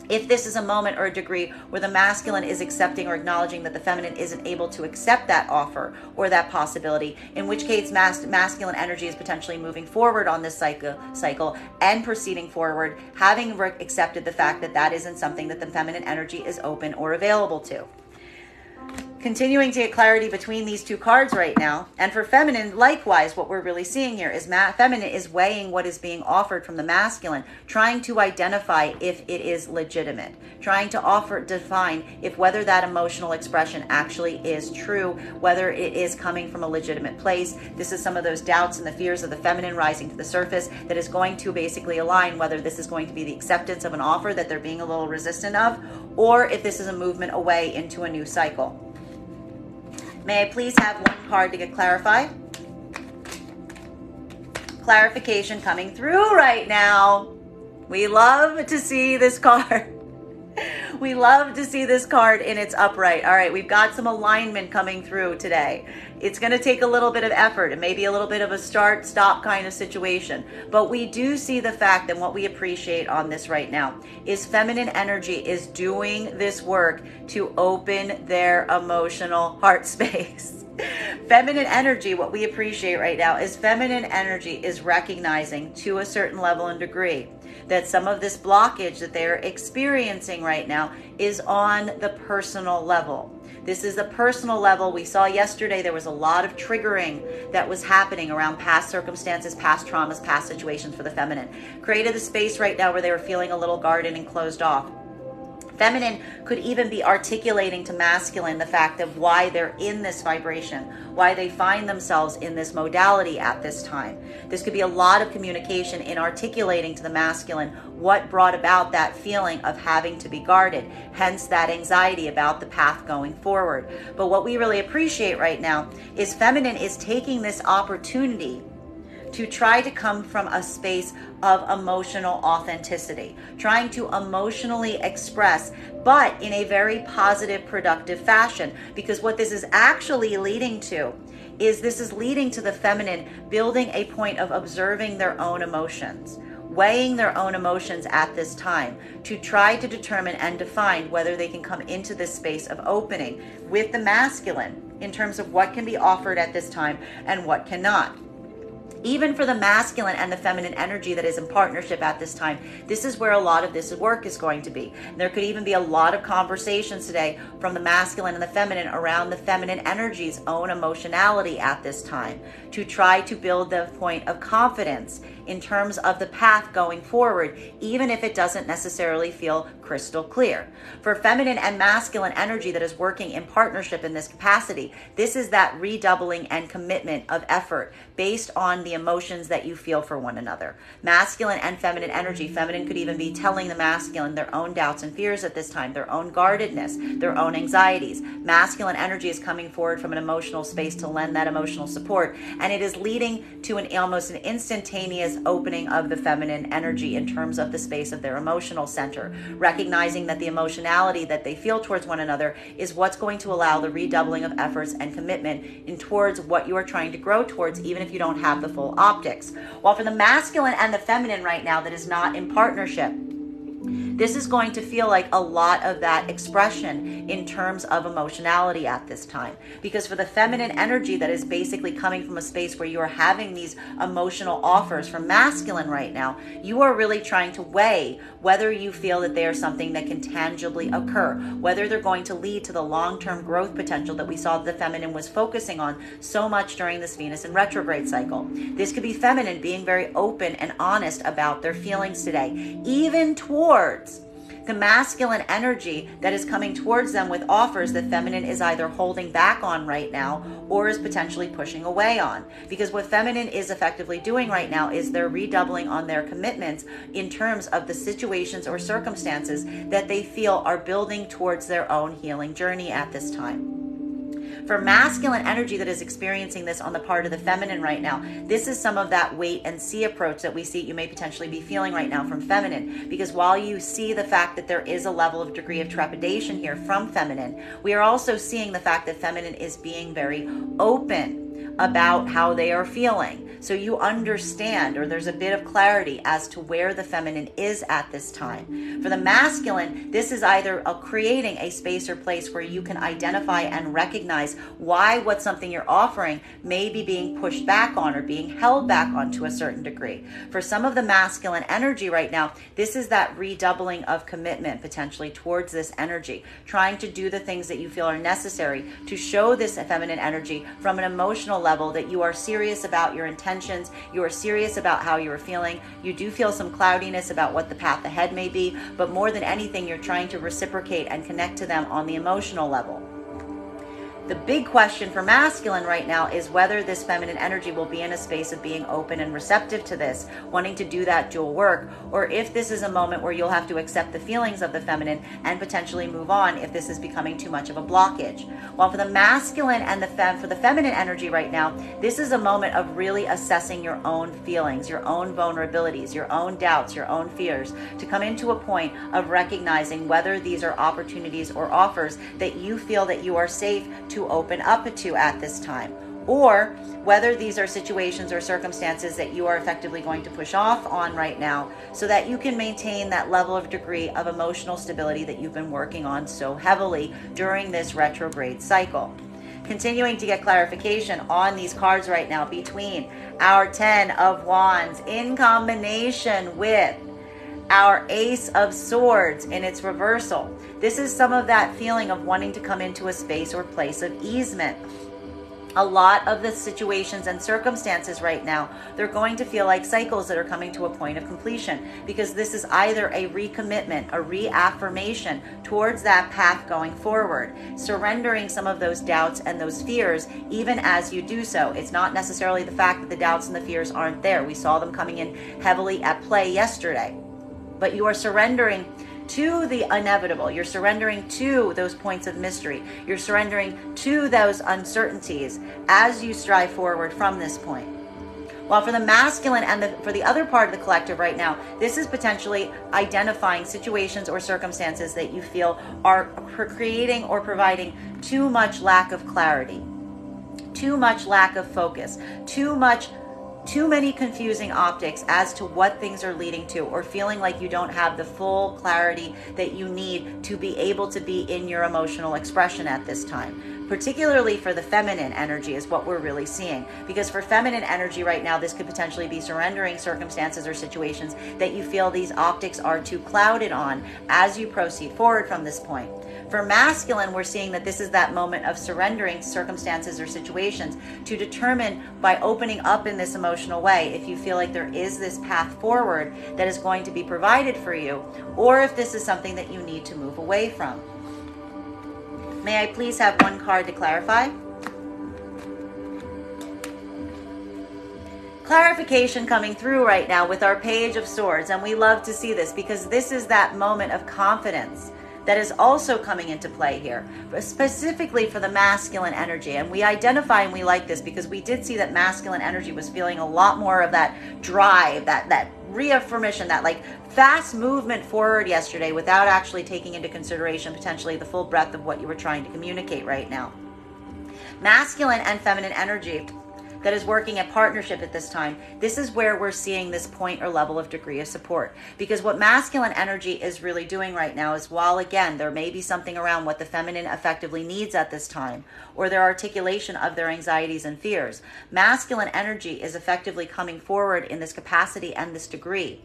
if this is a moment or a degree where the masculine is accepting or acknowledging that the feminine isn't able to accept that offer or that possibility, in which case masculine energy is potentially moving forward on this cycle and proceeding forward, having accepted the fact that that isn't something that the feminine energy is open or available to. Continuing to get clarity between these two cards right now. And for feminine, likewise, what we're really seeing here is feminine is weighing what is being offered from the masculine, trying to identify if it is legitimate, trying to define if whether that emotional expression actually is true, whether it is coming from a legitimate place. This is some of those doubts and the fears of the feminine rising to the surface that is going to basically align whether this is going to be the acceptance of an offer that they're being a little resistant of, or if this is a movement away into a new cycle. May I please have one card to get clarified? Clarification coming through right now. We love to see this card. We love to see this card in its upright. All right, we've got some alignment coming through today. It's going to take a little bit of effort. It may be a little bit of a start-stop kind of situation. But we do see the fact, and what we appreciate on this right now, is feminine energy is doing this work to open their emotional heart space. Feminine energy, what we appreciate right now, is feminine energy is recognizing to a certain level and degree that some of this blockage that they're experiencing right now is on the personal level. This is a personal level. We saw yesterday there was a lot of triggering that was happening around past circumstances, past traumas, past situations for the feminine. Created a space right now where they were feeling a little guarded and closed off. Feminine could even be articulating to masculine the fact of why they're in this vibration, why they find themselves in this modality at this time. This could be a lot of communication in articulating to the masculine what brought about that feeling of having to be guarded, hence that anxiety about the path going forward. But what we really appreciate right now is feminine is taking this opportunity to try to come from a space of emotional authenticity, trying to emotionally express, but in a very positive, productive fashion. Because what this is actually leading to is this is leading to the feminine building a point of observing their own emotions, weighing their own emotions at this time to try to determine and define whether they can come into this space of opening with the masculine in terms of what can be offered at this time and what cannot. Even for the masculine and the feminine energy that is in partnership at this time, this is where a lot of this work is going to be. And there could even be a lot of conversations today from the masculine and the feminine around the feminine energy's own emotionality at this time to try to build the point of confidence in terms of the path going forward, even if it doesn't necessarily feel crystal clear. For feminine and masculine energy that is working in partnership in this capacity, this is that redoubling and commitment of effort based on the emotions that you feel for one another. Masculine and feminine energy, feminine could even be telling the masculine their own doubts and fears at this time, their own guardedness, their own anxieties. Masculine energy is coming forward from an emotional space to lend that emotional support, and it is leading to almost an instantaneous opening of the feminine energy in terms of the space of their emotional center, recognizing that the emotionality that they feel towards one another is what's going to allow the redoubling of efforts and commitment in towards what you are trying to grow towards, even if you don't have the full optics. While for the masculine and the feminine right now that is not in partnership, this is going to feel like a lot of that expression in terms of emotionality at this time. Because for the feminine energy that is basically coming from a space where you are having these emotional offers from masculine right now, you are really trying to weigh whether you feel that they are something that can tangibly occur, whether they're going to lead to the long-term growth potential that we saw the feminine was focusing on so much during this Venus in retrograde cycle. This could be feminine being very open and honest about their feelings today, even towards the masculine energy that is coming towards them with offers that feminine is either holding back on right now or is potentially pushing away on. Because what feminine is effectively doing right now is they're redoubling on their commitments in terms of the situations or circumstances that they feel are building towards their own healing journey at this time. For masculine energy that is experiencing this on the part of the feminine right now, this is some of that wait and see approach that we see you may potentially be feeling right now from feminine. Because while you see the fact that there is a level of degree of trepidation here from feminine, we are also seeing the fact that feminine is being very open about how they are feeling. So you understand, or there's a bit of clarity as to where the feminine is at this time. For the masculine, this is either creating a space or place where you can identify and recognize why what something you're offering may be being pushed back on or being held back on to a certain degree. For some of the masculine energy right now, this is that redoubling of commitment potentially towards this energy, trying to do the things that you feel are necessary to show this feminine energy from an emotional level that you are serious about your intentions, you are serious about how you are feeling. You do feel some cloudiness about what the path ahead may be, but more than anything, you're trying to reciprocate and connect to them on the emotional level. The big question for masculine right now is whether this feminine energy will be in a space of being open and receptive to this, wanting to do that dual work, or if this is a moment where you'll have to accept the feelings of the feminine and potentially move on if this is becoming too much of a blockage. While for the masculine and for the feminine energy right now, this is a moment of really assessing your own feelings, your own vulnerabilities, your own doubts, your own fears, to come into a point of recognizing whether these are opportunities or offers that you feel that you are safe to open up to at this time, or whether these are situations or circumstances that you are effectively going to push off on right now so that you can maintain that level of degree of emotional stability that you've been working on so heavily during this retrograde cycle. Continuing to get clarification on these cards right now between our 10 of Wands in combination with our Ace of Swords in its reversal. This is some of that feeling of wanting to come into a space or place of easement. A lot of the situations and circumstances right now, they're going to feel like cycles that are coming to a point of completion, because this is either a recommitment, a reaffirmation towards that path going forward, surrendering some of those doubts and those fears even as you do so. It's not necessarily the fact that the doubts and the fears aren't there. We saw them coming in heavily at play yesterday. But you are surrendering to the inevitable. You're surrendering to those points of mystery. You're surrendering to those uncertainties as you strive forward from this point. While for the masculine and for the other part of the collective right now, this is potentially identifying situations or circumstances that you feel are creating or providing too much lack of clarity, too much lack of focus, too many confusing optics as to what things are leading to, or feeling like you don't have the full clarity that you need to be able to be in your emotional expression at this time. Particularly for the feminine energy is what we're really seeing, because for feminine energy right now, this could potentially be surrendering circumstances or situations that you feel these optics are too clouded on as you proceed forward from this point. For masculine, we're seeing that this is that moment of surrendering circumstances or situations to determine by opening up in this emotional way if you feel like there is this path forward that is going to be provided for you, or if this is something that you need to move away from. May I please have one card to clarify? Clarification coming through right now with our Page of Swords, and we love to see this because this is that moment of confidence that is also coming into play here, specifically for the masculine energy. And we identify and we like this because we did see that masculine energy was feeling a lot more of that drive, that reaffirmation, that like fast movement forward yesterday without actually taking into consideration potentially the full breadth of what you were trying to communicate right now. Masculine and feminine energy that is working at partnership at this time, this is where we're seeing this point or level of degree of support. Because what masculine energy is really doing right now is, while again, there may be something around what the feminine effectively needs at this time, or their articulation of their anxieties and fears, masculine energy is effectively coming forward in this capacity and this degree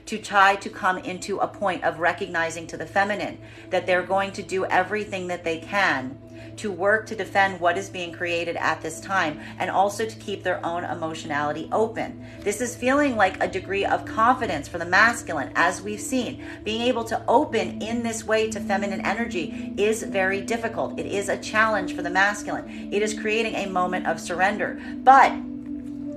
to try to come into a point of recognizing to the feminine that they're going to do everything that they can to work to defend what is being created at this time, and also to keep their own emotionality open. This is feeling like a degree of confidence for the masculine, as we've seen. Being able to open in this way to feminine energy is very difficult. It is a challenge for the masculine. It is creating a moment of surrender. But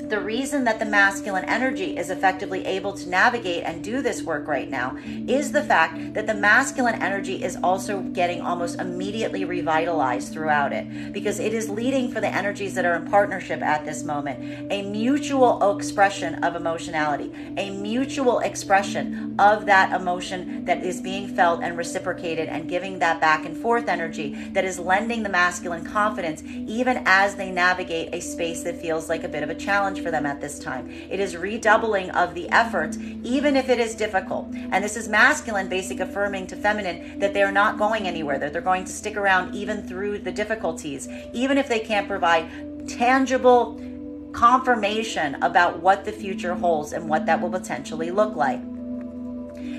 The reason that the masculine energy is effectively able to navigate and do this work right now is the fact that the masculine energy is also getting almost immediately revitalized throughout it, because it is leading for the energies that are in partnership at this moment, a mutual expression of emotionality, a mutual expression of that emotion that is being felt and reciprocated, and giving that back and forth energy that is lending the masculine confidence even as they navigate a space that feels like a bit of a challenge for them at this time. It is redoubling of the effort, even if it is difficult. And this is masculine basic affirming to feminine that they're not going anywhere, that they're going to stick around even through the difficulties, even if they can't provide tangible confirmation about what the future holds and what that will potentially look like.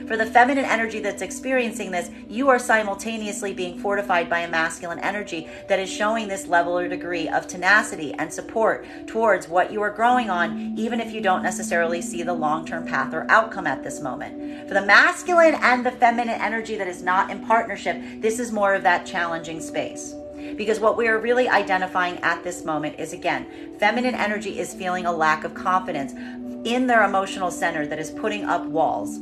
For the feminine energy that's experiencing this, you are simultaneously being fortified by a masculine energy that is showing this level or degree of tenacity and support towards what you are growing on, even if you don't necessarily see the long-term path or outcome at this moment. For the masculine and the feminine energy that is not in partnership, this is more of that challenging space. Because what we are really identifying at this moment is, again, feminine energy is feeling a lack of confidence in their emotional center that is putting up walls.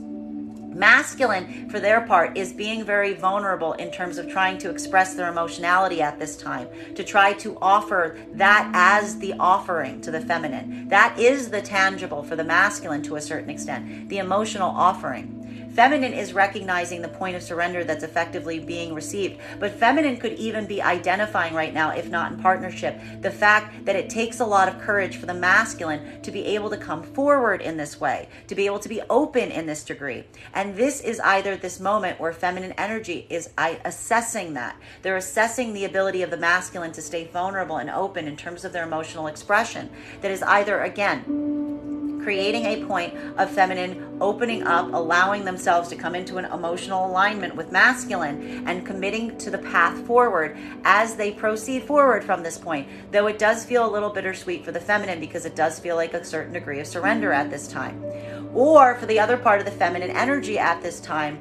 Masculine, for their part, is being very vulnerable in terms of trying to express their emotionality at this time, to try to offer that as the offering to the feminine. That is the tangible for the masculine to a certain extent, the emotional offering. Feminine is recognizing the point of surrender that's effectively being received. But feminine could even be identifying right now, if not in partnership, the fact that it takes a lot of courage for the masculine to be able to come forward in this way, to be able to be open in this degree. And this is either this moment where feminine energy is assessing that. They're assessing the ability of the masculine to stay vulnerable and open in terms of their emotional expression. That is either, again, creating a point of feminine opening up, allowing themselves to come into an emotional alignment with masculine and committing to the path forward as they proceed forward from this point. Though it does feel a little bittersweet for the feminine, because it does feel like a certain degree of surrender at this time. Or for the other part of the feminine energy at this time,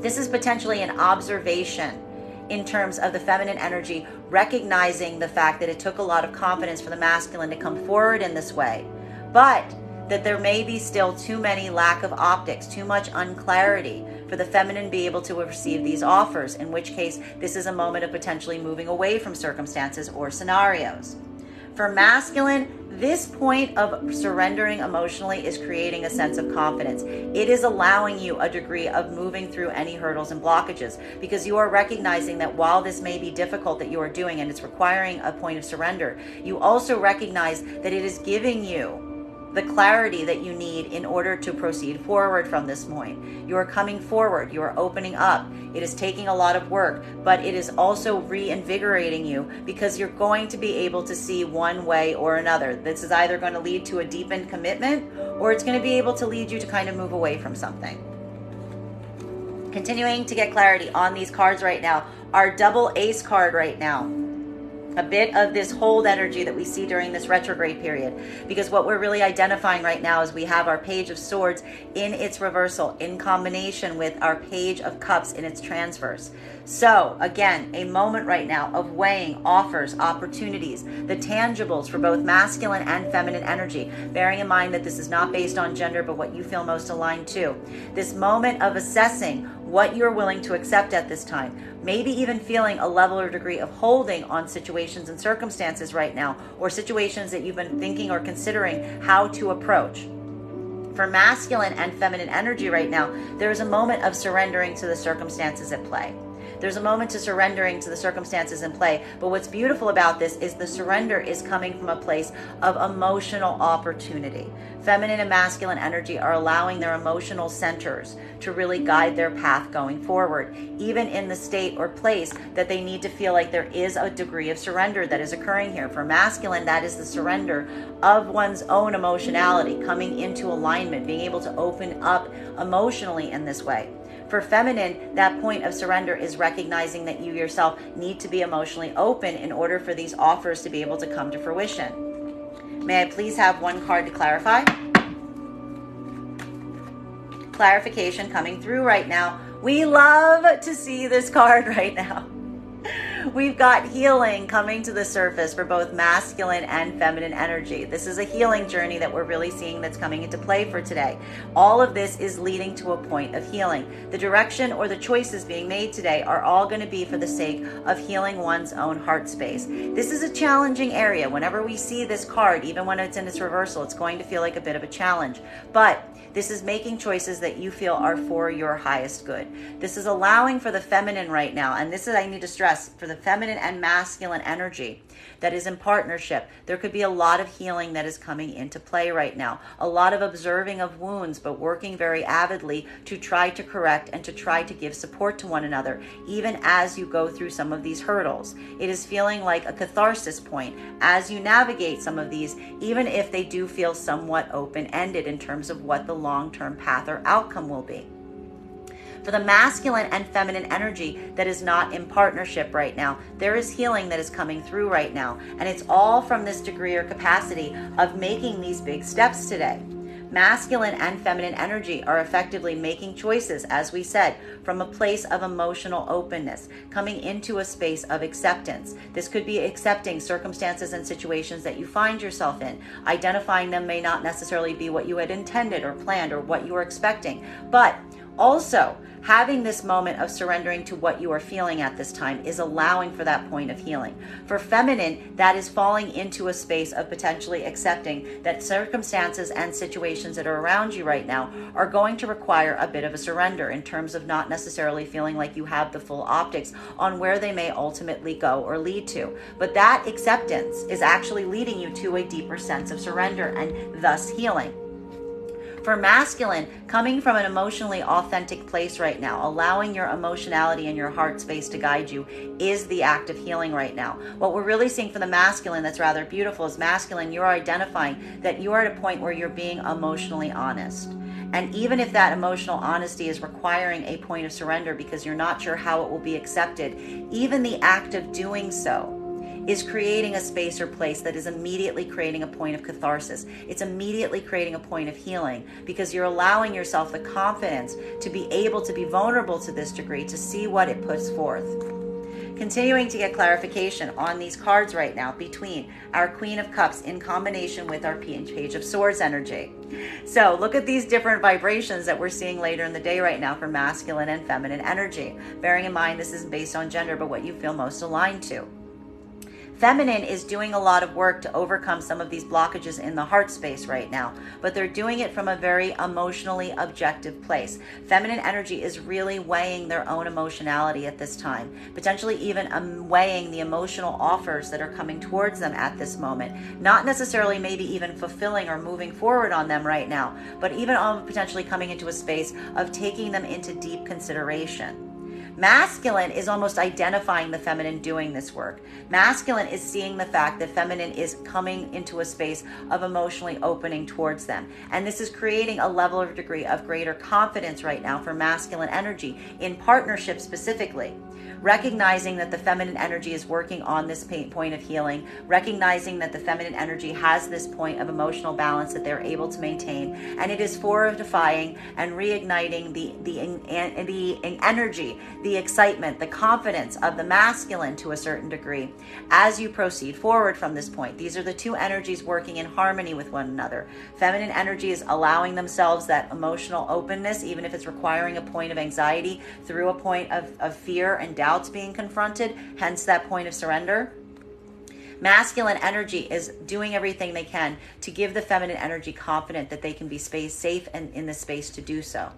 this is potentially an observation in terms of the feminine energy recognizing the fact that it took a lot of confidence for the masculine to come forward in this way, but that there may be still too many lack of optics, too much unclarity for the feminine to be able to receive these offers, in which case this is a moment of potentially moving away from circumstances or scenarios. For masculine, this point of surrendering emotionally is creating a sense of confidence. It is allowing you a degree of moving through any hurdles and blockages, because you are recognizing that while this may be difficult that you are doing and it's requiring a point of surrender, you also recognize that it is giving you the clarity that you need in order to proceed forward from this point. You are coming forward, you are opening up. It is taking a lot of work, but it is also reinvigorating you, because you're going to be able to see one way or another. This is either going to lead to a deepened commitment, or it's going to be able to lead you to kind of move away from something. Continuing to get clarity on these cards right now, our double ace card right now. A bit of this hold energy that we see during this retrograde period, because what we're really identifying right now is we have our Page of Swords in its reversal in combination with our Page of Cups in its transverse. So again, a moment right now of weighing offers, opportunities, the tangibles for both masculine and feminine energy, bearing in mind that this is not based on gender, but what you feel most aligned to. This moment of assessing what you're willing to accept at this time, maybe even feeling a level or degree of holding on situations and circumstances right now, or situations that you've been thinking or considering how to approach. For masculine and feminine energy right now, there is a moment of surrendering to the circumstances at play. There's a moment to surrendering to the circumstances in play. But what's beautiful about this is the surrender is coming from a place of emotional opportunity. Feminine and masculine energy are allowing their emotional centers to really guide their path going forward, even in the state or place that they need to feel like there is a degree of surrender that is occurring here. For masculine, that is the surrender of one's own emotionality, coming into alignment, being able to open up emotionally in this way. For feminine, that point of surrender is recognizing that you yourself need to be emotionally open in order for these offers to be able to come to fruition. May I please have one card to clarify? Clarification coming through right now. We love to see this card right now. We've got healing coming to the surface for both masculine and feminine energy. This is a healing journey that we're really seeing that's coming into play for today. All of this is leading to a point of healing. The direction or the choices being made today are all going to be for the sake of healing one's own heart space. This is a challenging area. Whenever we see this card, even when it's in its reversal, it's going to feel like a bit of a challenge. But this is making choices that you feel are for your highest good. This is allowing for the feminine right now, and this is, I need to stress, for the feminine and masculine energy that is in partnership. There could be a lot of healing that is coming into play right now. A lot of observing of wounds, but working very avidly to try to correct and to try to give support to one another, even as you go through some of these hurdles. It is feeling like a catharsis point as you navigate some of these, even if they do feel somewhat open-ended in terms of what the long-term path or outcome will be. For the masculine and feminine energy that is not in partnership right now, there is healing that is coming through right now. And it's all from this degree or capacity of making these big steps today. Masculine and feminine energy are effectively making choices, as we said, from a place of emotional openness, coming into a space of acceptance. This could be accepting circumstances and situations that you find yourself in. Identifying them may not necessarily be what you had intended or planned or what you were expecting, but also having this moment of surrendering to what you are feeling at this time is allowing for that point of healing. For feminine, that is falling into a space of potentially accepting that circumstances and situations that are around you right now are going to require a bit of a surrender in terms of not necessarily feeling like you have the full optics on where they may ultimately go or lead to. But that acceptance is actually leading you to a deeper sense of surrender and thus healing. For masculine, coming from an emotionally authentic place right now, allowing your emotionality and your heart space to guide you is the act of healing right now. What we're really seeing for the masculine that's rather beautiful is masculine, you're identifying that you are at a point where you're being emotionally honest. And even if that emotional honesty is requiring a point of surrender because you're not sure how it will be accepted, even the act of doing so is creating a space or place that is immediately creating a point of catharsis. It's immediately creating a point of healing because you're allowing yourself the confidence to be able to be vulnerable to this degree, to see what it puts forth. Continuing to get clarification on these cards right now between our Queen of Cups in combination with our Page of Swords energy. So look at these different vibrations that we're seeing later in the day right now for masculine and feminine energy. Bearing in mind this isn't based on gender, but what you feel most aligned to. Feminine is doing a lot of work to overcome some of these blockages in the heart space right now, but they're doing it from a very emotionally objective place. Feminine energy is really weighing their own emotionality at this time, potentially even weighing the emotional offers that are coming towards them at this moment. Not necessarily maybe even fulfilling or moving forward on them right now, but even potentially coming into a space of taking them into deep consideration. Masculine is almost identifying the feminine doing this work. Masculine is seeing the fact that feminine is coming into a space of emotionally opening towards them. And this is creating a level or degree of greater confidence right now for masculine energy in partnership specifically. Recognizing that the feminine energy is working on this point of healing, recognizing that the feminine energy has this point of emotional balance that they're able to maintain, and it is fortifying and reigniting the energy, the excitement, the confidence of the masculine to a certain degree as you proceed forward from this point. These are the two energies working in harmony with one another. Feminine energy is allowing themselves that emotional openness, even if it's requiring a point of anxiety through a point of fear and doubts being confronted, hence that point of surrender. Masculine energy is doing everything they can to give the feminine energy confident that they can be safe and in the space to do so.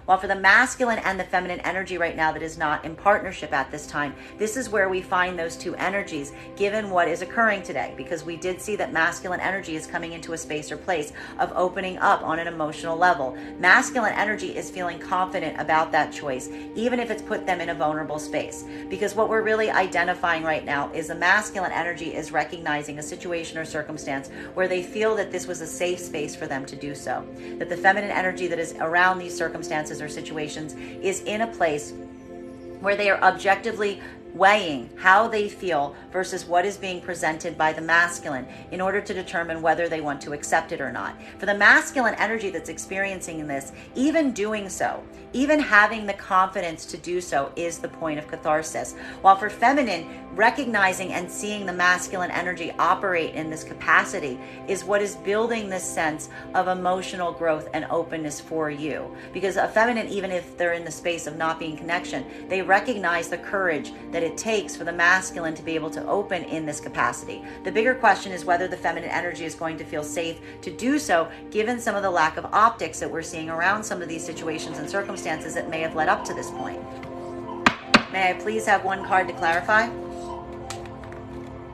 While for the masculine and the feminine energy right now that is not in partnership at this time, this is where we find those two energies given what is occurring today, because we did see that masculine energy is coming into a space or place of opening up on an emotional level. Masculine energy is feeling confident about that choice, even if it's put them in a vulnerable space, because what we're really identifying right now is the masculine energy is recognizing a situation or circumstance where they feel that this was a safe space for them to do so, that the feminine energy that is around these circumstances or situations is in a place where they are objectively weighing how they feel versus what is being presented by the masculine in order to determine whether they want to accept it or not. For the masculine energy that's experiencing this, even doing so, even having the confidence to do so is the point of catharsis. While for feminine, recognizing and seeing the masculine energy operate in this capacity is what is building this sense of emotional growth and openness for you. Because a feminine, even if they're in the space of not being connection, they recognize the courage that it takes for the masculine to be able to open in this capacity. The bigger question is whether the feminine energy is going to feel safe to do so, given some of the lack of optics that we're seeing around some of these situations and circumstances that may have led up to this point. May I please have one card to clarify?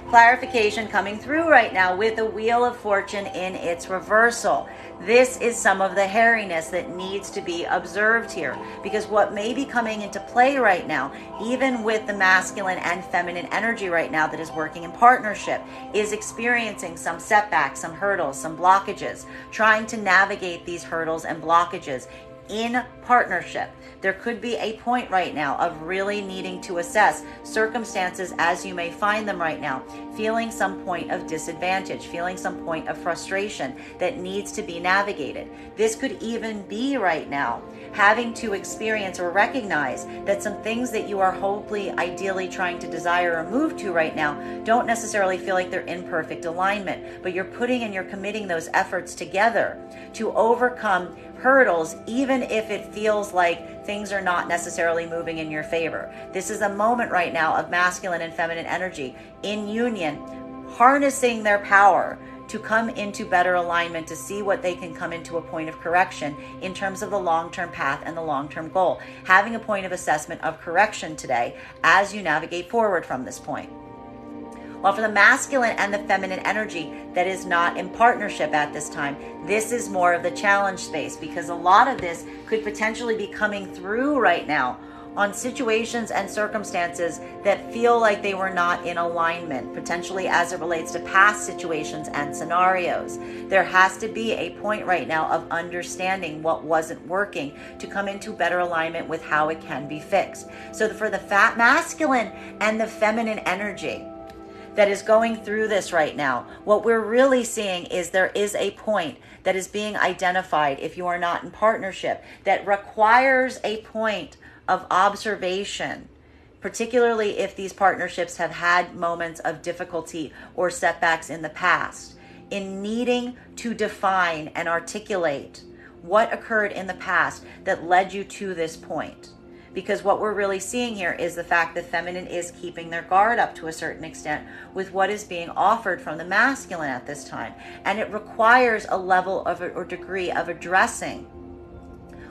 Clarification coming through right now with the Wheel of Fortune in its reversal. This is some of the hairiness that needs to be observed here, because what may be coming into play right now, even with the masculine and feminine energy right now that is working in partnership, is experiencing some setbacks, some hurdles, some blockages, trying to navigate these hurdles and blockages in partnership. There could be a point right now of really needing to assess circumstances as you may find them right now, feeling some point of disadvantage, feeling some point of frustration that needs to be navigated. This could even be right now having to experience or recognize that some things that you are hopefully, ideally trying to desire or move to right now don't necessarily feel like they're in perfect alignment, but you're putting and you're committing those efforts together to overcome hurdles, even if it feels like things are not necessarily moving in your favor. This is a moment right now of masculine and feminine energy in union, harnessing their power to come into better alignment, to see what they can come into a point of correction in terms of the long-term path and the long-term goal. Having a point of assessment of correction today as you navigate forward from this point. While for the masculine and the feminine energy that is not in partnership at this time, this is more of the challenge space, because a lot of this could potentially be coming through right now on situations and circumstances that feel like they were not in alignment, potentially as it relates to past situations and scenarios. There has to be a point right now of understanding what wasn't working to come into better alignment with how it can be fixed. So for the masculine and the feminine energy that is going through this right now, what we're really seeing is there is a point that is being identified, if you are not in partnership, that requires a point of observation, particularly if these partnerships have had moments of difficulty or setbacks in the past, in needing to define and articulate what occurred in the past that led you to this point. Because what we're really seeing here is the fact that feminine is keeping their guard up to a certain extent with what is being offered from the masculine at this time. And it requires a level of or degree of addressing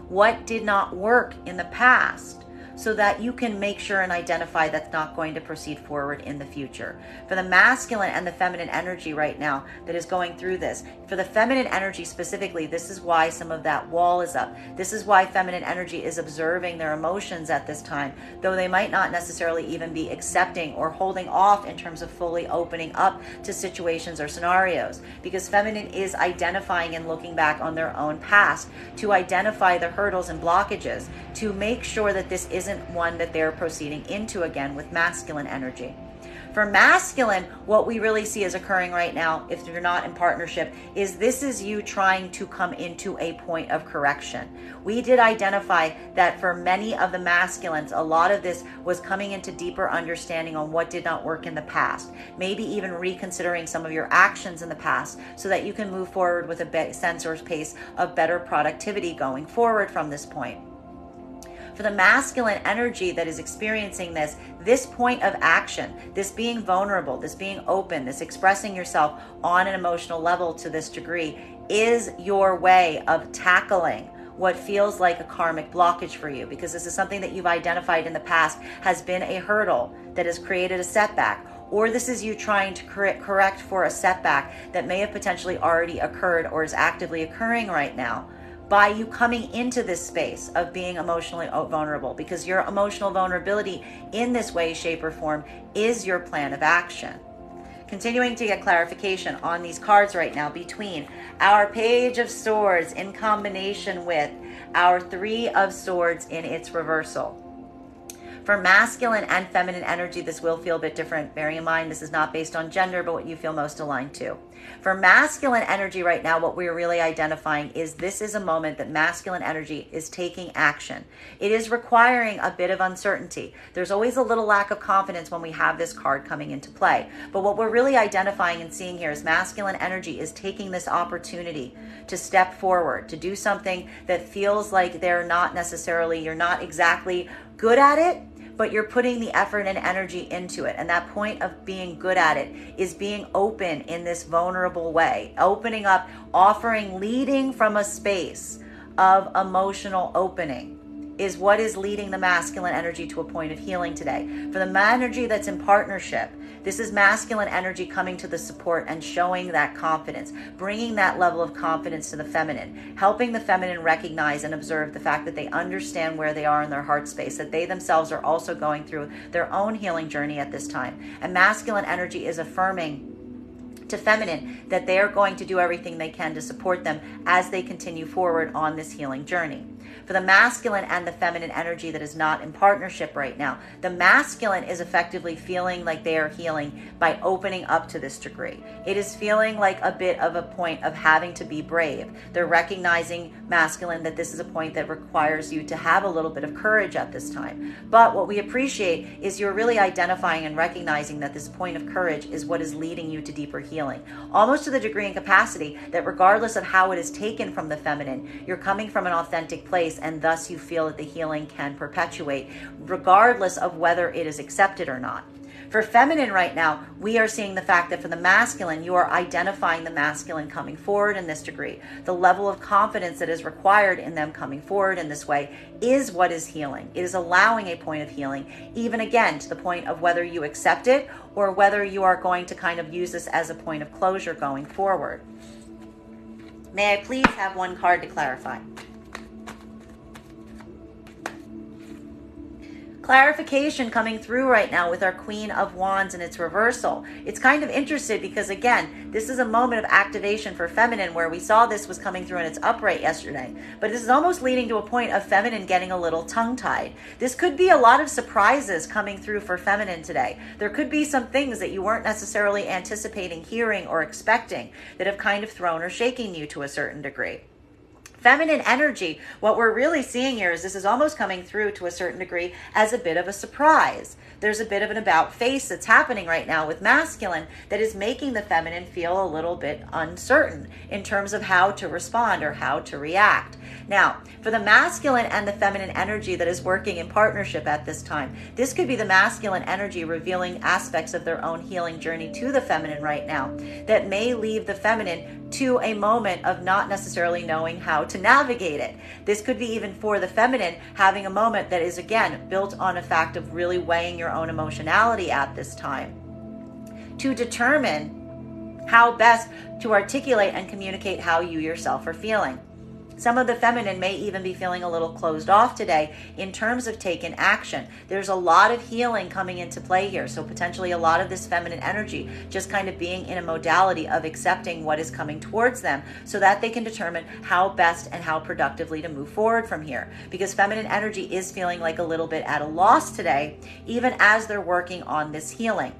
what did not work in the past, so that you can make sure and identify that's not going to proceed forward in the future. For the masculine and the feminine energy right now that is going through this, for the feminine energy specifically, this is why some of that wall is up. This is why feminine energy is observing their emotions at this time, though they might not necessarily even be accepting or holding off in terms of fully opening up to situations or scenarios, because feminine is identifying and looking back on their own past to identify the hurdles and blockages, to make sure that this isn't one that they're proceeding into again with masculine energy. For masculine, what we really see is occurring right now, if you're not in partnership, is this is you trying to come into a point of correction. We did identify that for many of the masculines, a lot of this was coming into deeper understanding on what did not work in the past. Maybe even reconsidering some of your actions in the past so that you can move forward with a sense or pace of better productivity going forward from this point. For the masculine energy that is experiencing this point of action, this being vulnerable, this being open, this expressing yourself on an emotional level to this degree, is your way of tackling what feels like a karmic blockage for you, because this is something that you've identified in the past has been a hurdle that has created a setback, or this is you trying to correct for a setback that may have potentially already occurred or is actively occurring right now, by you coming into this space of being emotionally vulnerable, because your emotional vulnerability in this way, shape, or form is your plan of action. Continuing to get clarification on these cards right now between our Page of Swords in combination with our Three of Swords in its reversal. For masculine and feminine energy, this will feel a bit different. Bearing in mind, this is not based on gender, but what you feel most aligned to. For masculine energy right now, what we're really identifying is this is a moment that masculine energy is taking action. It is requiring a bit of uncertainty. There's always a little lack of confidence when we have this card coming into play. But what we're really identifying and seeing here is masculine energy is taking this opportunity to step forward, to do something that feels like you're not exactly good at it, but you're putting the effort and energy into it. And that point of being good at it is being open in this vulnerable way, opening up, offering, leading from a space of emotional opening is what is leading the masculine energy to a point of healing today. For the energy that's in partnership, this is masculine energy coming to the support and showing that confidence, bringing that level of confidence to the feminine, helping the feminine recognize and observe the fact that they understand where they are in their heart space, that they themselves are also going through their own healing journey at this time. And masculine energy is affirming to feminine that they are going to do everything they can to support them as they continue forward on this healing journey. For the masculine and the feminine energy that is not in partnership right now, the masculine is effectively feeling like they are healing by opening up to this degree. It is feeling like a bit of a point of having to be brave. They're recognizing, masculine, that this is a point that requires you to have a little bit of courage at this time. But what we appreciate is you're really identifying and recognizing that this point of courage is what is leading you to deeper healing, almost to the degree and capacity that regardless of how it is taken from the feminine, you're coming from an authentic place, and thus you feel that the healing can perpetuate regardless of whether it is accepted or not. For feminine right now, we are seeing the fact that for the masculine, you are identifying the masculine coming forward in this degree. The level of confidence that is required in them coming forward in this way is what is healing. It is allowing a point of healing, even again to the point of whether you accept it or whether you are going to kind of use this as a point of closure going forward. May I please have one card to clarify? Clarification coming through right now with our Queen of Wands and its reversal. It's kind of interesting because, again, this is a moment of activation for feminine where we saw this was coming through in its upright yesterday. But this is almost leading to a point of feminine getting a little tongue-tied. This could be a lot of surprises coming through for feminine today. There could be some things that you weren't necessarily anticipating, hearing, or expecting that have kind of thrown or shaken you to a certain degree. Feminine energy, what we're really seeing here is this is almost coming through to a certain degree as a bit of a surprise. There's a bit of an about face that's happening right now with masculine that is making the feminine feel a little bit uncertain in terms of how to respond or how to react. Now, for the masculine and the feminine energy that is working in partnership at this time, this could be the masculine energy revealing aspects of their own healing journey to the feminine right now that may leave the feminine to a moment of not necessarily knowing how to navigate it. This could be even for the feminine having a moment that is, again, built on a fact of really weighing your own emotionality at this time to determine how best to articulate and communicate how you yourself are feeling. Some of the feminine may even be feeling a little closed off today in terms of taking action. There's a lot of healing coming into play here. So potentially a lot of this feminine energy just kind of being in a modality of accepting what is coming towards them so that they can determine how best and how productively to move forward from here. Because feminine energy is feeling like a little bit at a loss today, even as they're working on this healing.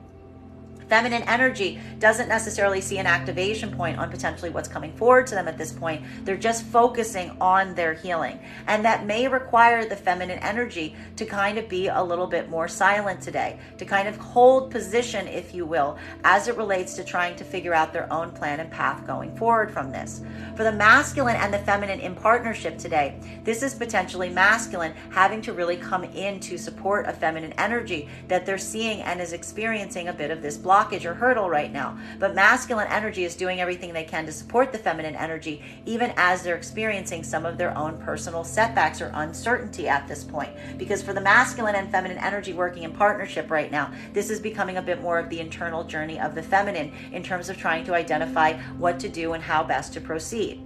Feminine energy doesn't necessarily see an activation point on potentially what's coming forward to them at this point. They're just focusing on their healing. And that may require the feminine energy to kind of be a little bit more silent today, to kind of hold position, if you will, as it relates to trying to figure out their own plan and path going forward from this. For the masculine and the feminine in partnership today, this is potentially masculine having to really come in to support a feminine energy that they're seeing and is experiencing a bit of this blockage or hurdle right now. But masculine energy is doing everything they can to support the feminine energy, even as they're experiencing some of their own personal setbacks or uncertainty at this point. Because for the masculine and feminine energy working in partnership right now, this is becoming a bit more of the internal journey of the feminine in terms of trying to identify what to do and how best to proceed.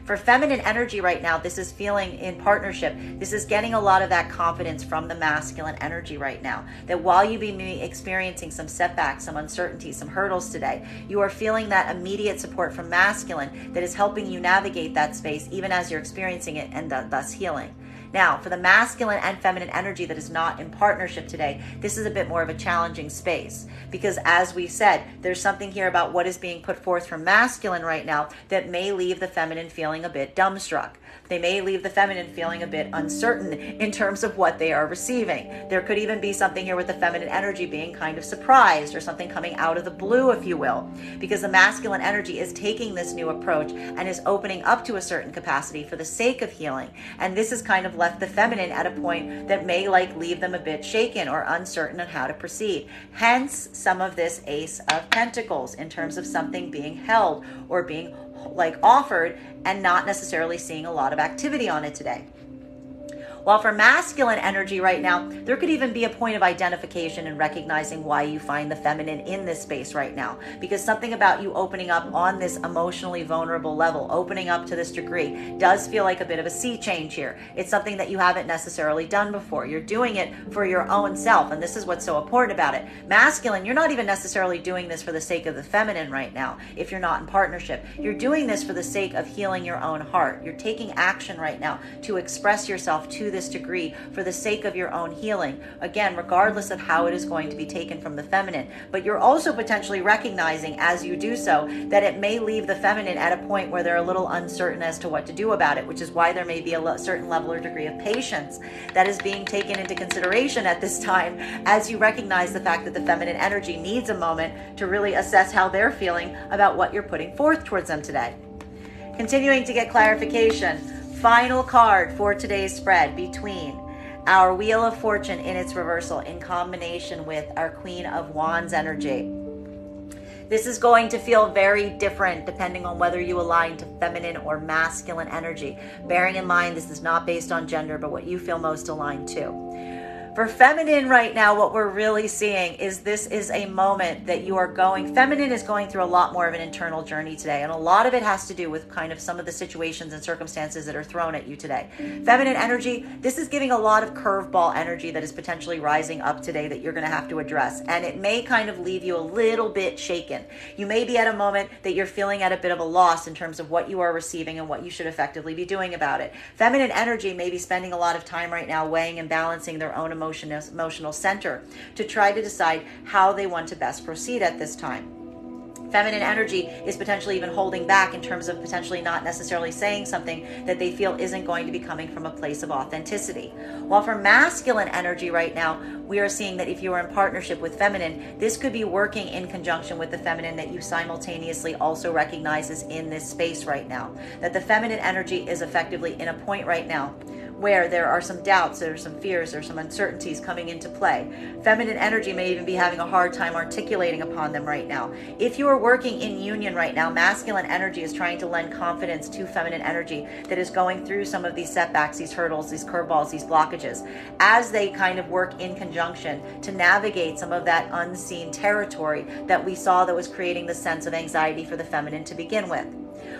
For feminine energy right now, this is feeling in partnership. This is getting a lot of that confidence from the masculine energy right now. That while you be experiencing some setbacks, some uncertainty, some hurdles today, you are feeling that immediate support from masculine that is helping you navigate that space even as you're experiencing it and thus healing. Now, for the masculine and feminine energy that is not in partnership today, this is a bit more of a challenging space because, as we said, there's something here about what is being put forth from masculine right now that may leave the feminine feeling a bit dumbstruck. They may leave the feminine feeling a bit uncertain in terms of what they are receiving. There could even be something here with the feminine energy being kind of surprised or something coming out of the blue, if you will, because the masculine energy is taking this new approach and is opening up to a certain capacity for the sake of healing. And this has kind of left the feminine at a point that may leave them a bit shaken or uncertain on how to proceed. Hence, some of this Ace of Pentacles in terms of something being held or being offered and not necessarily seeing a lot of activity on it today. While for masculine energy right now, there could even be a point of identification and recognizing why you find the feminine in this space right now. Because something about you opening up on this emotionally vulnerable level, opening up to this degree, does feel like a bit of a sea change here. It's something that you haven't necessarily done before. You're doing it for your own self, and this is what's so important about it. Masculine, you're not even necessarily doing this for the sake of the feminine right now, if you're not in partnership. You're doing this for the sake of healing your own heart. You're taking action right now to express yourself to this degree for the sake of your own healing, again, regardless of how it is going to be taken from the feminine. But you're also potentially recognizing as you do so that it may leave the feminine at a point where they're a little uncertain as to what to do about it, which is why there may be a certain level or degree of patience that is being taken into consideration at this time as you recognize the fact that the feminine energy needs a moment to really assess how they're feeling about what you're putting forth towards them today. Continuing to get clarification. Final card for today's spread between our Wheel of Fortune in its reversal in combination with our Queen of Wands energy. This is going to feel very different depending on whether you align to feminine or masculine energy. Bearing in mind, this is not based on gender, but what you feel most aligned to. For feminine right now, what we're really seeing is this is a moment that you are feminine is going through a lot more of an internal journey today. And a lot of it has to do with kind of some of the situations and circumstances that are thrown at you today. Feminine energy, this is giving a lot of curveball energy that is potentially rising up today that you're going to have to address. And it may kind of leave you a little bit shaken. You may be at a moment that you're feeling at a bit of a loss in terms of what you are receiving and what you should effectively be doing about it. Feminine energy may be spending a lot of time right now weighing and balancing their own emotional center to try to decide how they want to best proceed at this time. Feminine energy is potentially even holding back in terms of potentially not necessarily saying something that they feel isn't going to be coming from a place of authenticity. While for masculine energy right now, we are seeing that if you are in partnership with feminine, this could be working in conjunction with the feminine that you simultaneously also recognize is in this space right now. That the feminine energy is effectively in a point right now where there are some doubts, there are some fears, there are some uncertainties coming into play. Feminine energy may even be having a hard time articulating upon them right now. If you are working in union right now, masculine energy is trying to lend confidence to feminine energy that is going through some of these setbacks, these hurdles, these curveballs, these blockages, as they kind of work in conjunction to navigate some of that unseen territory that we saw that was creating the sense of anxiety for the feminine to begin with.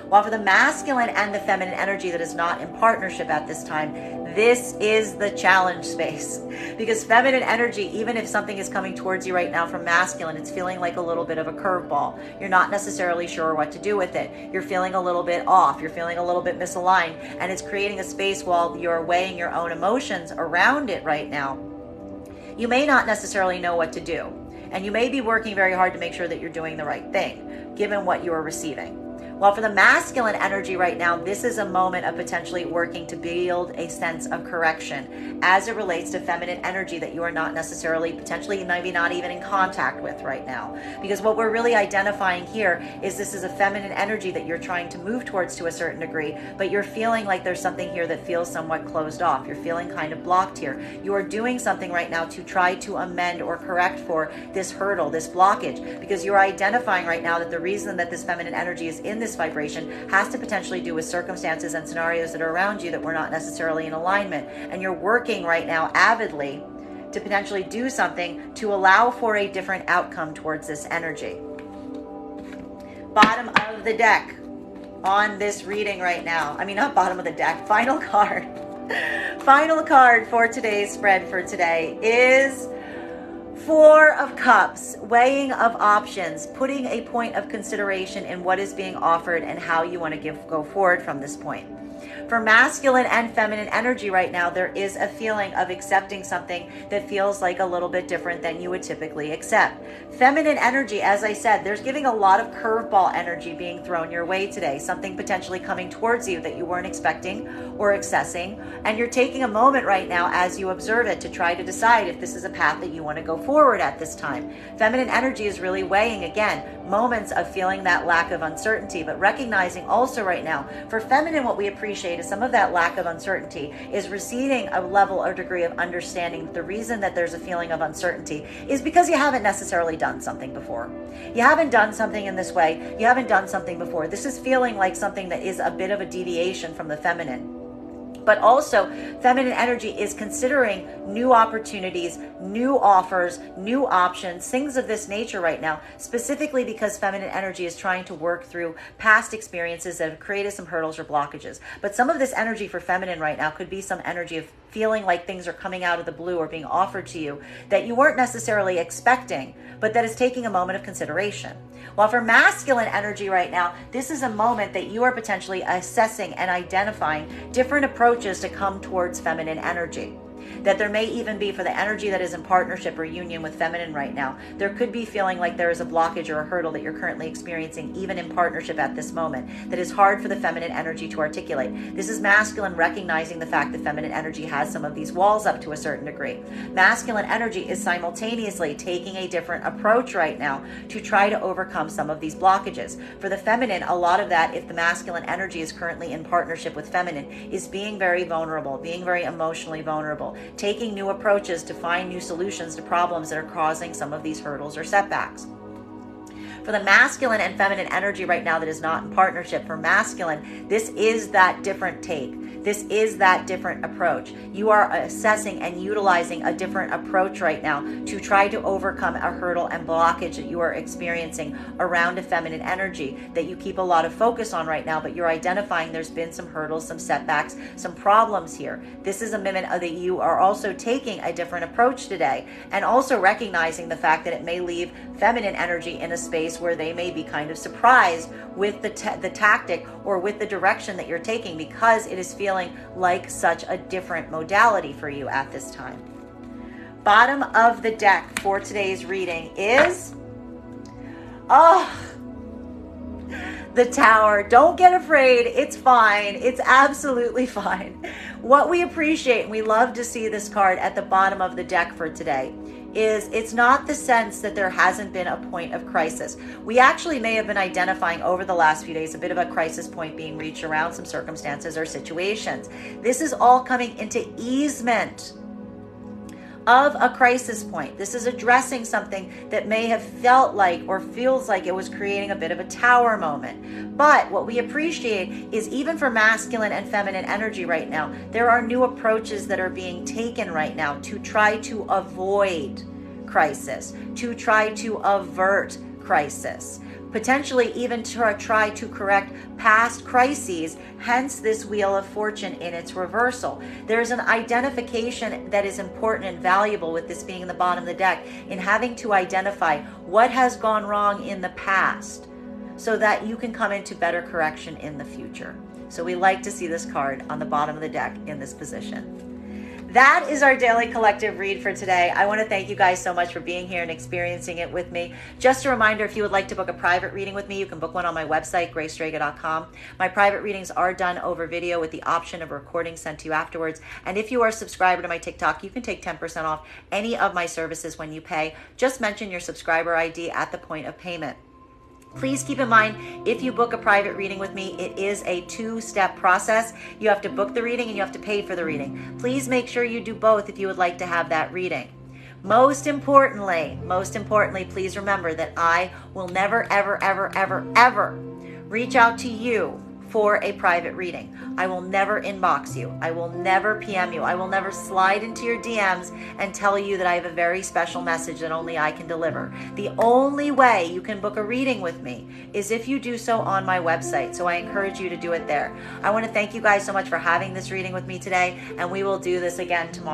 While for the masculine and the feminine energy that is not in partnership at this time, this is the challenge space. Because feminine energy, even if something is coming towards you right now from masculine, it's feeling like a little bit of a curveball. You're not necessarily sure what to do with it. You're feeling a little bit off. You're feeling a little bit misaligned. And it's creating a space while you're weighing your own emotions around it right now. You may not necessarily know what to do. And you may be working very hard to make sure that you're doing the right thing, given what you are receiving. While for the masculine energy right now, this is a moment of potentially working to build a sense of correction as it relates to feminine energy that you are not necessarily, potentially maybe not even in contact with right now. Because what we're really identifying here is this is a feminine energy that you're trying to move towards to a certain degree, but you're feeling like there's something here that feels somewhat closed off. You're feeling kind of blocked here. You are doing something right now to try to amend or correct for this hurdle, this blockage, because you're identifying right now that the reason that this feminine energy is in this vibration has to potentially do with circumstances and scenarios that are around you that were not necessarily in alignment. And you're working right now avidly to potentially do something to allow for a different outcome towards this energy. Bottom of the deck on this reading right now. I mean, not bottom of the deck, final card. Final card for today's spread for today is Four of Cups, weighing of options, putting a point of consideration in what is being offered and how you want to go forward from this point. For masculine and feminine energy right now, there is a feeling of accepting something that feels like a little bit different than you would typically accept. Feminine energy, as I said, there's giving a lot of curveball energy being thrown your way today, something potentially coming towards you that you weren't expecting or accessing, and you're taking a moment right now as you observe it to try to decide if this is a path that you want to go forward at this time. Feminine energy is really weighing, again, moments of feeling that lack of uncertainty, but recognizing also right now, for feminine, what we appreciate is some of that lack of uncertainty is receiving a level or degree of understanding. The reason that there's a feeling of uncertainty is because you haven't necessarily done something before. You haven't done something in this way. You haven't done something before. This is feeling like something that is a bit of a deviation from the feminine. But also, feminine energy is considering new opportunities, new offers, new options, things of this nature right now, specifically because feminine energy is trying to work through past experiences that have created some hurdles or blockages. But some of this energy for feminine right now could be some energy of feeling like things are coming out of the blue or being offered to you that you weren't necessarily expecting, but that is taking a moment of consideration. While for masculine energy right now, this is a moment that you are potentially assessing and identifying different approaches to come towards feminine energy. That there may even be, for the energy that is in partnership or union with feminine right now, there could be feeling like there is a blockage or a hurdle that you're currently experiencing, even in partnership at this moment, that is hard for the feminine energy to articulate. This is masculine recognizing the fact that feminine energy has some of these walls up to a certain degree. Masculine energy is simultaneously taking a different approach right now to try to overcome some of these blockages. For the feminine, a lot of that, if the masculine energy is currently in partnership with feminine, is being very vulnerable, being very emotionally vulnerable, taking new approaches to find new solutions to problems that are causing some of these hurdles or setbacks. For the masculine and feminine energy right now that is not in partnership, for masculine, this is that different take. This is that different approach. You are assessing and utilizing a different approach right now to try to overcome a hurdle and blockage that you are experiencing around a feminine energy that you keep a lot of focus on right now, but you're identifying there's been some hurdles, some setbacks, some problems here. This is a moment that you are also taking a different approach today, and also recognizing the fact that it may leave feminine energy in a space where they may be kind of surprised with the tactic or with the direction that you're taking, because it is feeling like such a different modality for you at this time. Bottom of the deck for today's reading is the Tower. Don't get afraid. It's fine. It's absolutely fine. What we appreciate, and we love to see this card at the bottom of the deck for today, is it's not the sense that there hasn't been a point of crisis. We actually may have been identifying over the last few days a bit of a crisis point being reached around some circumstances or situations. This is all coming into easement of a crisis point. This is addressing something that may have felt like or feels like it was creating a bit of a tower moment. But what we appreciate is, even for masculine and feminine energy right now, there are new approaches that are being taken right now to try to avoid crisis, to try to avert crisis, potentially even to try to correct past crises, hence this Wheel of Fortune in its reversal. There's an identification that is important and valuable with this being in the bottom of the deck, in having to identify what has gone wrong in the past so that you can come into better correction in the future. So we like to see this card on the bottom of the deck in this position. That is our daily collective read for today. I want to thank you guys so much for being here and experiencing it with me. Just a reminder, if you would like to book a private reading with me, you can book one on my website, graystrega.com. My private readings are done over video with the option of recording sent to you afterwards. And if you are a subscriber to my TikTok, you can take 10% off any of my services when you pay. Just mention your subscriber ID at the point of payment. Please keep in mind, if you book a private reading with me, it is a two-step process. You have to book the reading and you have to pay for the reading. Please make sure you do both if you would like to have that reading. Most importantly, please remember that I will never, ever, ever, ever, ever reach out to you for a private reading. I will never inbox you. I will never PM you. I will never slide into your DMs and tell you that I have a very special message that only I can deliver. The only way you can book a reading with me is if you do so on my website. So I encourage you to do it there. I want to thank you guys so much for having this reading with me today, and we will do this again tomorrow.